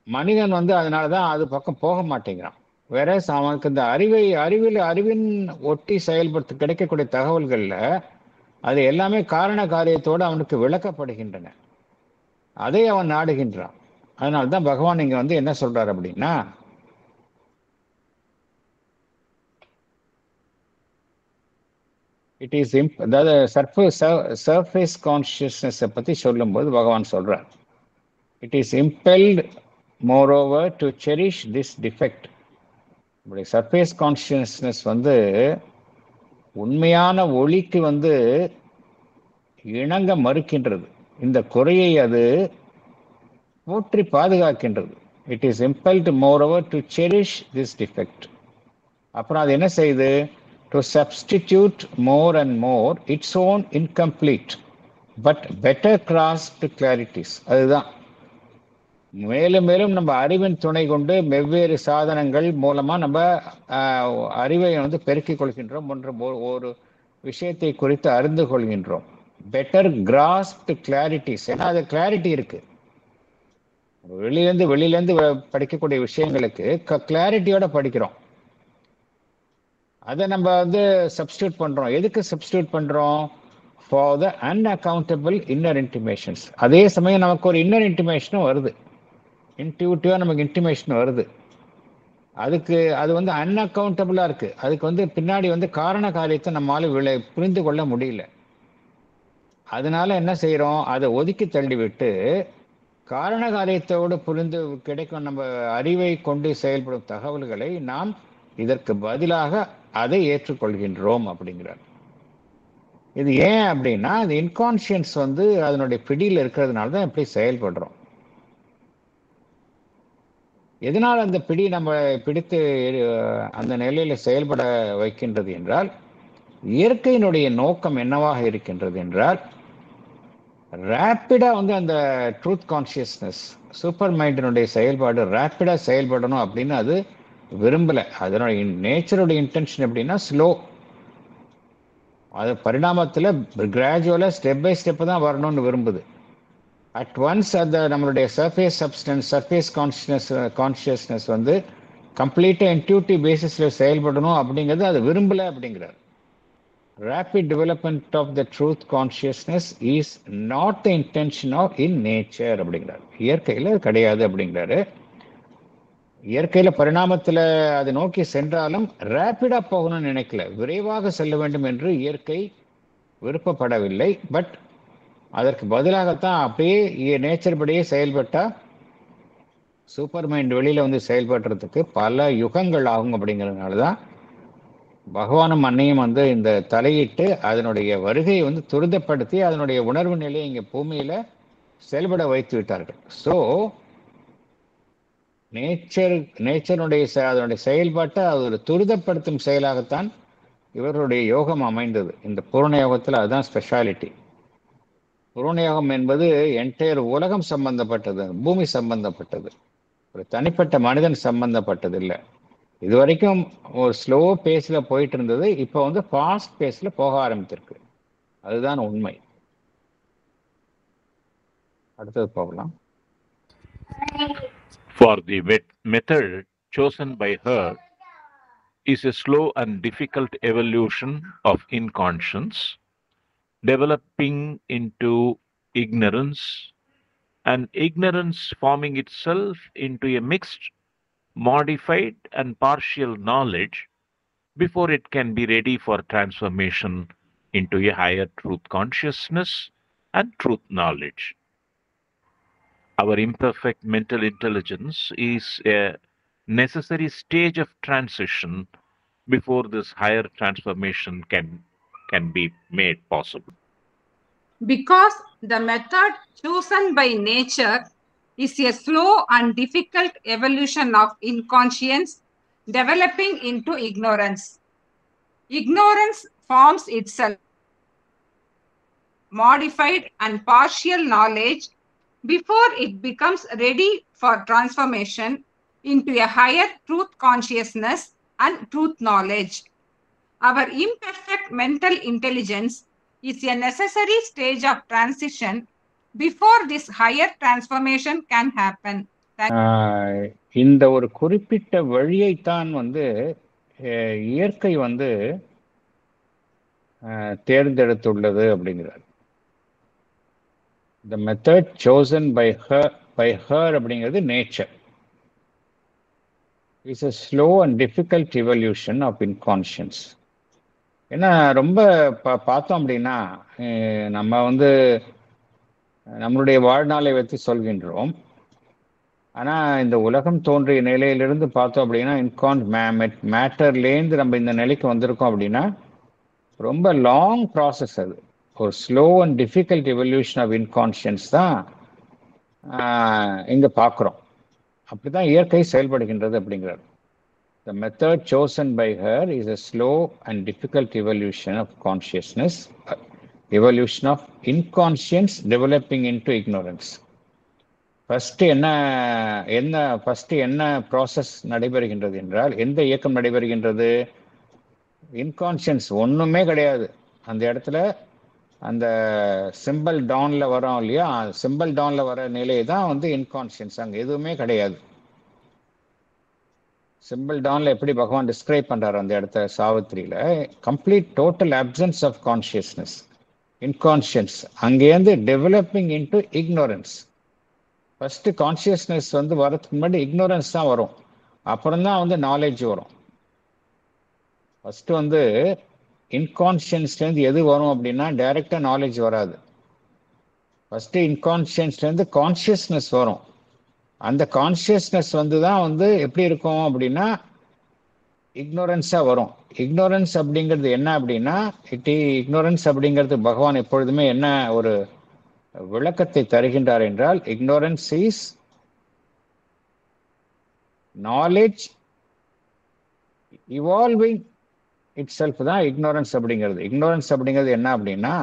மனிதன் அதனாலதான் அது பக்கம் போக மாட்டேங்கிறான். வேற அவனுக்கு இந்த அறிவின் ஒட்டி செயல்படுத்த கிடைக்கக்கூடிய தகவல்கள்ல அது எல்லாமே காரண காரியத்தோடு அவனுக்கு விளக்கப்படுகின்றன. அதை அவன் நாடுகின்றான். அதனால்தான் பகவான் இங்க என்ன சொல்றாரு அப்படின்னா இட் இஸ் அதாவது சர்ஃபேஸ் கான்சியஸ்னஸ் பத்தி சொல்லும்போது பகவான் சொல்றார், it is impelled moreover to cherish this defect. Surface consciousness உண்மையான ஒளிக்கு இணங்க மறுக்கின்றது. இந்த குறையை அது போற்றி பாதுகாக்கின்றது. It is impelled moreover to cherish this defect. அப்புறம் அது என்ன செய்யுது? to substitute more and more its own incomplete but better grasped clarities. அதுதான் மேலும் மேலும் நம்ம அறிவின் துணை கொண்டு வெவ்வேறு சாதனங்கள் மூலமா நம்ம அறிவை பெருக்கிக் கொள்கின்றோம். ஒரு விஷயத்தை குறித்து அறிந்து கொள்கின்றோம். Better grasped clarities. ஏன்னா அது கிளாரிட்டி இருக்கு. வெளியிலேருந்து படிக்கக்கூடிய விஷயங்களுக்கு கிளாரிட்டியோட படிக்கிறோம். அதை நம்ம சப்ஸ்டியூட் பண்றோம். எதுக்கு சப்ஸ்டியூட் பண்றோம்? For the unaccountable inner intimations. அதே சமயம் நமக்கு ஒரு இன்னர் இன்டிமேஷனும் வருது, இன்ட்யூட்டிவா நமக்கு இன்டிமேஷன் வருது. அதுக்கு அது அன்அக்கவுண்டபிளா இருக்கு. அதுக்கு பின்னாடி காரண காரியத்தை நம்மளால புரிந்து கொள்ள முடியல. அதனால என்ன செய்யறோம்? அதை ஒதுக்கி தள்ளிவிட்டு காரண காரியத்தோடு புரிந்து கிடைக்கும் நம்ம அறிவை கொண்டு செயல்படும் தகவல்களை நாம் இதற்கு பதிலாக அதை ஏற்றுக்கொள்கின்றோம் அப்படிங்கிறார். இது ஏன் அப்படின்னா அது இன்கான்சியன்ஸ் அதனுடைய பிடியில் இருக்கிறதுனால தான் எப்படி செயல்படுறோம். எதனால் அந்த பிடி நம்ம பிடித்து அந்த நிலையில செயல்பட வைக்கின்றது என்றால் இயற்கையினுடைய நோக்கம் என்னவாக இருக்கின்றது என்றால் ரேப்பிடா அந்த ட்ரூத் கான்சியஸ்னஸ் சூப்பர் மைண்டினுடைய செயல்பாடு ரேப்பிடா செயல்படணும் அப்படின்னு அது விரும்பல. அதனுடைய நேச்சருடைய இன்டென்ஷன் எப்படின்னா ஸ்லோ. அது பரிணாமத்தில் கிராஜுவலா ஸ்டெப் பை ஸ்டெப் தான் வரணும்னு விரும்புது. அட் ஒன்ஸ் அந்த நம்மளுடைய சர்ஃபேஸ் சப்ஸ்டன்ஸ் சர்ஃபேஸ் கான்சியஸ்னஸ் கம்ப்ளீட்டா இன்ட்யூட்டிவ் பேசிஸ்ல செயல்படணும் அப்படிங்கிறது அது விரும்பல அப்படிங்கிறார். Rapid development of the truth consciousness is not the intention of in nature அப்படிங்கிறார். இயற்கையில் கிடையாது அப்படிங்கிறாரு. இயற்கையில பரிணாமத்துல அதை நோக்கி சென்றாலும் ரேப்பிடா போகணும்னு நினைக்கல, விரைவாக செல்ல வேண்டும் என்று இயற்கை விருப்பப்படவில்லை. பட் அதற்கு பதிலாகத்தான் அப்படியே நேச்சர் படியே செயல்பட்டா சூப்பர் மைண்ட் வெளியில செயல்படுறதுக்கு பல யுகங்கள் ஆகும். அப்படிங்கிறதுனாலதான் பகவானும் அன்னையும் இந்த தலையிட்டு அதனுடைய வருகையை துரிதப்படுத்தி அதனுடைய உணர்வு நிலையை இங்க பூமியில செயல்பட வைத்து விட்டார்கள். ஸோ நேச்சருடைய அதனுடைய செயல்பாட்டை அது ஒரு துரிதப்படுத்தும் செயலாகத்தான் இவர்களுடைய யோகம் அமைந்தது. இந்த பூர்ண யோகத்தில் அதுதான் ஸ்பெஷாலிட்டி. பூர்ணயோகம் என்பது என்டையர் உலகம் சம்பந்தப்பட்டது, பூமி சம்பந்தப்பட்டது, ஒரு தனிப்பட்ட மனிதன் சம்பந்தப்பட்டது இல்லை. இது வரைக்கும் ஒரு ஸ்லோ பேஸில் போயிட்டு இருந்தது, இப்போ வந்து ஃபாஸ்ட் பேஸில் போக ஆரம்பித்திருக்கு. அதுதான் உண்மை. அடுத்தது போகலாம். For the method chosen by her is a slow and difficult evolution of inconscience, developing into ignorance, and ignorance forming itself into a mixed, modified, and partial knowledge before it can be ready for transformation into a higher truth consciousness and truth knowledge. Our imperfect mental intelligence is a necessary stage of transition before this higher transformation can be made possible. Because the method chosen by nature is a slow and difficult evolution of inconscience developing into ignorance. Ignorance forms itself, modified and partial knowledge before it becomes ready for transformation into a higher truth consciousness and truth knowledge. Our imperfect mental intelligence is a necessary stage of transition before this higher transformation can happen. இந்த ஒரு குறிப்பிட்ட வழியைத்தான் வந்து இயற்கை வந்து தேர்ந்தெடுத்துள்ளது அப்படிங்கிறார். The method chosen by her அப்படிங்கிறது nature is a slow and difficult evolution of inconscience. ஏன்னா ரொம்ப பார்த்தோம் அப்படின்னா நம்ம வந்து நம்மளுடைய வாழ்நாளை வைத்து சொல்கின்றோம். ஆனால் இந்த உலகம் தோன்றிய நிலையிலிருந்து பார்த்தோம் அப்படின்னா மேட்டர்லேருந்து நம்ம இந்த நிலைக்கு வந்திருக்கோம் அப்படின்னா ரொம்ப லாங் ப்ராசஸ். அது ஒரு slow and difficult evolution of inconscience தான் இங்கே பார்க்குறோம். அப்படி தான் இயற்கை செயல்படுகின்றது அப்படிங்கிறார். The method chosen by her is a slow and difficult evolution of consciousness, evolution of inconscience developing into ignorance. First என்ன ப்ராசஸ் நடைபெறுகின்றது என்றால், எந்த இயக்கம் நடைபெறுகின்றது? இன்கான்ஷியன்ஸ் ஒன்றுமே கிடையாது அந்த இடத்துல. அந்த சிம்பிள் டவுனில் வரோம் இல்லையா, சிம்பிள் டவுனில் வர நிலை தான் வந்து இன்கான்ஷியன்ஸ். அங்கே எதுவுமே கிடையாது. சிம்பிள் டவுனில் எப்படி பகவான் டிஸ்கிரைப் பண்ணுறாரு அந்த இடத்த சாவித்திரியில், complete total absence of consciousness, inconscience. அங்கேருந்து developing into ignorance. First consciousness வந்து வரதுக்கு முன்னாடி இக்னோரன்ஸ் தான் வரும், அப்புறம் தான் வந்து நாலேஜ் வரும். ஃபஸ்ட்டு வந்து இன்கான்ஷியன்ஸ்லேருந்து எது வரும் அப்படின்னா டைரெக்டாக நாலேஜ் வராது. ஃபஸ்ட்டு இன்கான்ஷியன்ஸ்லேருந்து கான்ஷியஸ்னஸ் வரும். அந்த கான்ஷியஸ்னஸ் வந்து தான் வந்து எப்படி இருக்கும் அப்படின்னா இக்னோரன்ஸாக வரும். இக்னோரன்ஸ் அப்படிங்கிறது என்ன அப்படின்னா, இக்னோரன்ஸ் அப்படிங்கிறது பகவான் எப்பொழுதுமே என்ன ஒரு விளக்கத்தை தருகின்றார் என்றால், ignorance is knowledge evolving it self தான் இக்னோரன்ஸ் அப்படிங்கிறது. இக்னோரன்ஸ் அப்படிங்கிறது என்ன அப்படின்னா,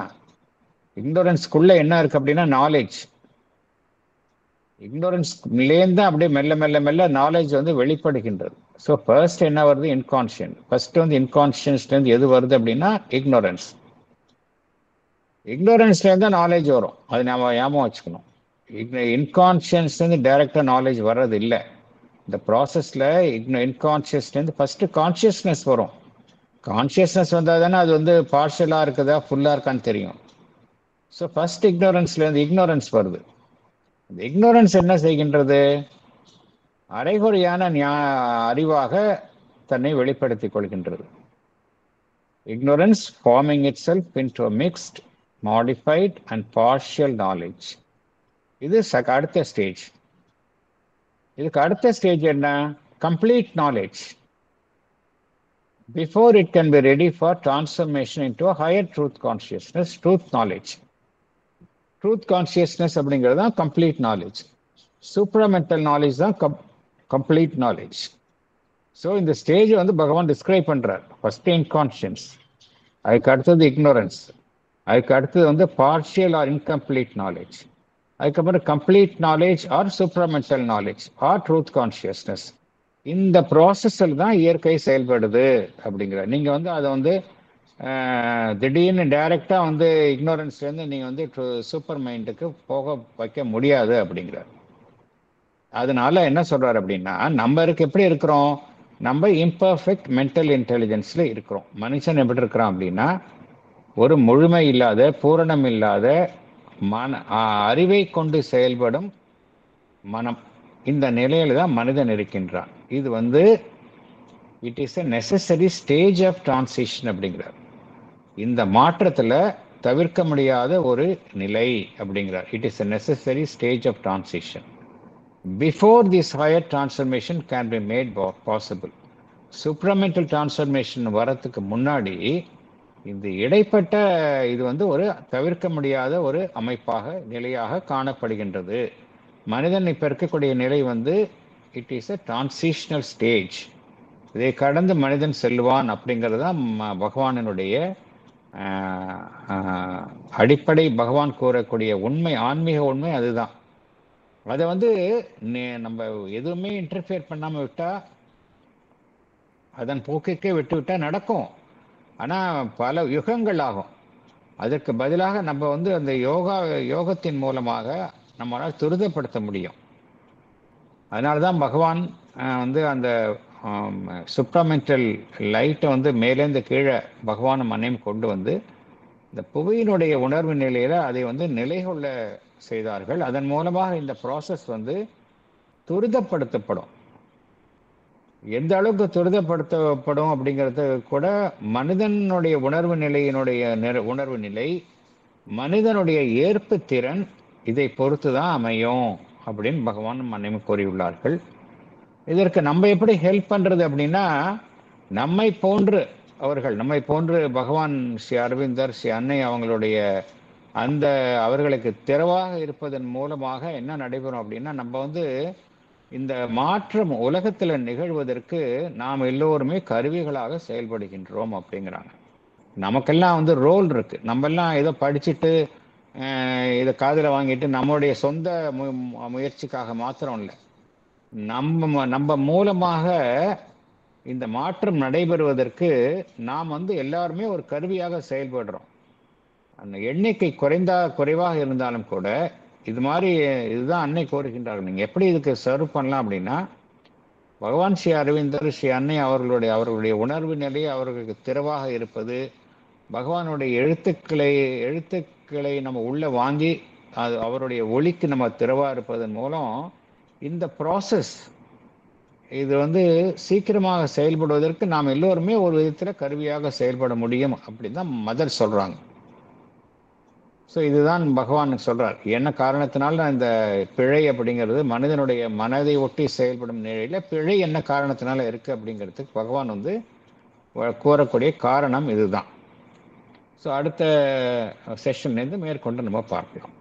இக்னோரன்ஸ்குள்ளே என்ன இருக்குது அப்படின்னா நாலேஜ். இக்னோரன்ஸ்லேருந்து தான் அப்படியே மெல்ல மெல்ல மெல்ல நாலேஜ் வந்து வெளிப்படுகின்றது. ஸோ ஃபர்ஸ்ட் என்ன வருது? இன்கான்ஷியன்ட். ஃபர்ஸ்ட் வந்து இன்கான்ஷியன்ஸ்லேருந்து எது வருது அப்படின்னா இக்னோரன்ஸ். இக்னோரன்ஸ்லேருந்து தான் நாலேஜ் வரும். அது நம்ம ஞாபகம் வச்சுக்கணும். இன்கான்ஷியன்ஸ்லேருந்து டைரெக்டாக நாலேஜ் வர்றது இல்லை. இந்த ப்ராசஸில் இன்கான்ஷியஸ்லேருந்து ஃபஸ்ட்டு கான்ஷியஸ்னஸ் வரும். கான்ஷியஸ்னஸ் வந்தால் தானே அது வந்து பார்ஷலாக இருக்குதா ஃபுல்லாக இருக்கான்னு தெரியும். ஸோ ஃபஸ்ட் இக்னோரன்ஸ்லேருந்து இக்னோரன்ஸ் வருது. இந்த இக்னோரன்ஸ் என்ன செய்கின்றது? அரைகுறையான அறிவாக தன்னை வெளிப்படுத்திக் கொள்கின்றது. Ignorance forming itself into a mixed, modified and partial knowledge. இது அடுத்த ஸ்டேஜ். இதுக்கு அடுத்த ஸ்டேஜ் என்ன? Complete knowledge. Before it can be ready for transformation into a higher truth consciousness, truth knowledge. Truth consciousness அப்படிங்கிறது தான் complete knowledge. Supramental knowledge தான் complete knowledge. So இந்த stage வந்து பகவான் டிஸ்கிரைப் பண்ணுறார். ஃபஸ்ட்டு இன்கான்ஷியன்ஸ், அதுக்கு அடுத்தது இக்னோரன்ஸ், அதுக்கு அடுத்தது வந்து பார்ஷியல் ஆர் இன்கம்ப்ளீட் நாலேஜ். அதுக்கப்புறம் complete knowledge or supermental knowledge or truth consciousness. இந்த ப்ராசஸில் தான் இயற்கை செயல்படுது அப்படிங்கிற. நீங்கள் வந்து அதை வந்து திடீர்னு டைரெக்டாக வந்து இக்னோரன்ஸ்லேருந்து நீங்கள் வந்து சூப்பர் மைண்டுக்கு போக வைக்க முடியாது அப்படிங்கிறார். அதனால என்ன சொல்றாரு அப்படின்னா, நம்ம எப்படி இருக்கிறோம், நம்ம இம்பர்ஃபெக்ட் மென்டல் இன்டெலிஜென்ஸ்ல இருக்கிறோம். மனுஷன் எப்படி இருக்கிறான் அப்படின்னா, ஒரு முழுமை இல்லாத பூரணம் இல்லாத அறிவை கொண்டு செயல்படும் மனம், இந்த நிலையில தான் மனிதன் இருக்கின்றான். இது வந்து it is a necessary stage of transition அப்படிங்கிறார். இந்த மாற்றத்துல தவிர்க்க முடியாத ஒரு நிலை அப்படிங்கிறார். It is a necessary stage of transition. Before this higher transformation can be made possible. Supramental transformation வரத்துக்கு முன்னாடி இந்த இடைப்பட்ட இது வந்து ஒரு தவிர்க்க முடியாத ஒரு அமைப்பாக நிலையாக காணப்படுகின்றது. மனிதன் இப்ப இருக்கக்கூடிய நிலை வந்து it is a transitional stage. இதை கடந்து மனிதன் செல்வான் அப்படிங்கிறது தான் பகவானினுடைய அடிப்படை. பகவான் கூறக்கூடிய உண்மை, ஆன்மீக உண்மை அதுதான். அதை வந்து நம்ம எதுவுமே இன்டர்ஃபியர் பண்ணாமல் விட்டால், அதன் போக்குக்கே விட்டு விட்டால் நடக்கும். ஆனால் பல யுகங்கள் ஆகும். அதற்கு பதிலாக நம்ம வந்து அந்த யோகத்தின் மூலமாக நம்மளால் துரிதப்படுத்த முடியும். அதனால தான் பகவான் வந்து அந்த சுப்ரமெண்டல் லைட்டை வந்து மேலேருந்து கீழே பகவான் மண்ணையும் கொண்டு வந்து இந்த புவியினுடைய உணர்வு நிலையில அதை வந்து நிலை கொள்ள செய்தார்கள். அதன் மூலமாக இந்த ப்ராசஸ் வந்து துரிதப்படுத்தப்படும். எந்த அளவுக்கு துரிதப்படுத்தப்படும் அப்படிங்கிறது கூட மனிதனுடைய உணர்வு நிலை, மனிதனுடைய ஏற்பு திறன், இதை பொறுத்து தான் அமையும் அப்படின்னு பகவான் மன்னிமை கூறியுள்ளார்கள். இதற்கு நம்ம எப்படி ஹெல்ப் பண்றது அப்படின்னா, நம்மை போன்று பகவான் ஸ்ரீ அரவிந்தர், ஸ்ரீ அன்னை அவங்களுடைய அந்த அவர்களுக்கு திறவாக இருப்பதன் மூலமாக என்ன நடைபெறும் அப்படின்னா, நம்ம வந்து இந்த மாற்றம் உலகத்துல நிகழ்வதற்கு நாம் எல்லோருமே கருவிகளாக செயல்படுகின்றோம் அப்படிங்கிறாங்க. நமக்கெல்லாம் வந்து ரோல் இருக்கு. நம்ம எல்லாம் ஏதோ படிச்சுட்டு இதை காதுல வாங்கிட்டு நம்மளுடைய சொந்த முயற்சிக்காக மாத்திரம் இல்லை, நம்ம மூலமாக இந்த மாற்றம் நடைபெறுவதற்கு நாம் வந்து எல்லாருமே ஒரு கருவியாக செயல்படுறோம். அந்த எண்ணிக்கை குறைவாக இருந்தாலும் கூட இது மாதிரி இதுதான் அன்னை கோருகின்றார்கள். நீங்கள் எப்படி இதுக்கு சர்வ் பண்ணலாம் அப்படின்னா, பகவான் ஸ்ரீ அரவிந்தர், ஸ்ரீ அன்னை அவர்களுடைய உணர்வு நிலை அவர்களுக்கு திறவாக இருப்பது, பகவானுடைய எழுத்துக்களை நம்ம உள்ள வாங்கி அது அவருடைய ஒளிக்கு நம்ம திறவாக இருப்பதன் மூலம் இந்த ப்ராசஸ் இது வந்து சீக்கிரமாக செயல்படுவதற்கு நாம் எல்லோருமே ஒரு விதத்தில் கருவியாக செயல்பட முடியும் அப்படின்னு தான் மதர் சொல்றாங்க. ஸோ இதுதான் பகவான் சொல்றார். என்ன காரணத்தினால இந்த பிழை அப்படிங்கிறது மனிதனுடைய மனதை ஒட்டி செயல்படும் நிலையில பிழை என்ன காரணத்தினால இருக்கு அப்படிங்கிறதுக்கு பகவான் வந்து கூறக்கூடிய காரணம் இதுதான். ஸோ அடுத்த செஷன்லேருந்து மேற்கொண்டு நம்ம பார்க்கலாம்.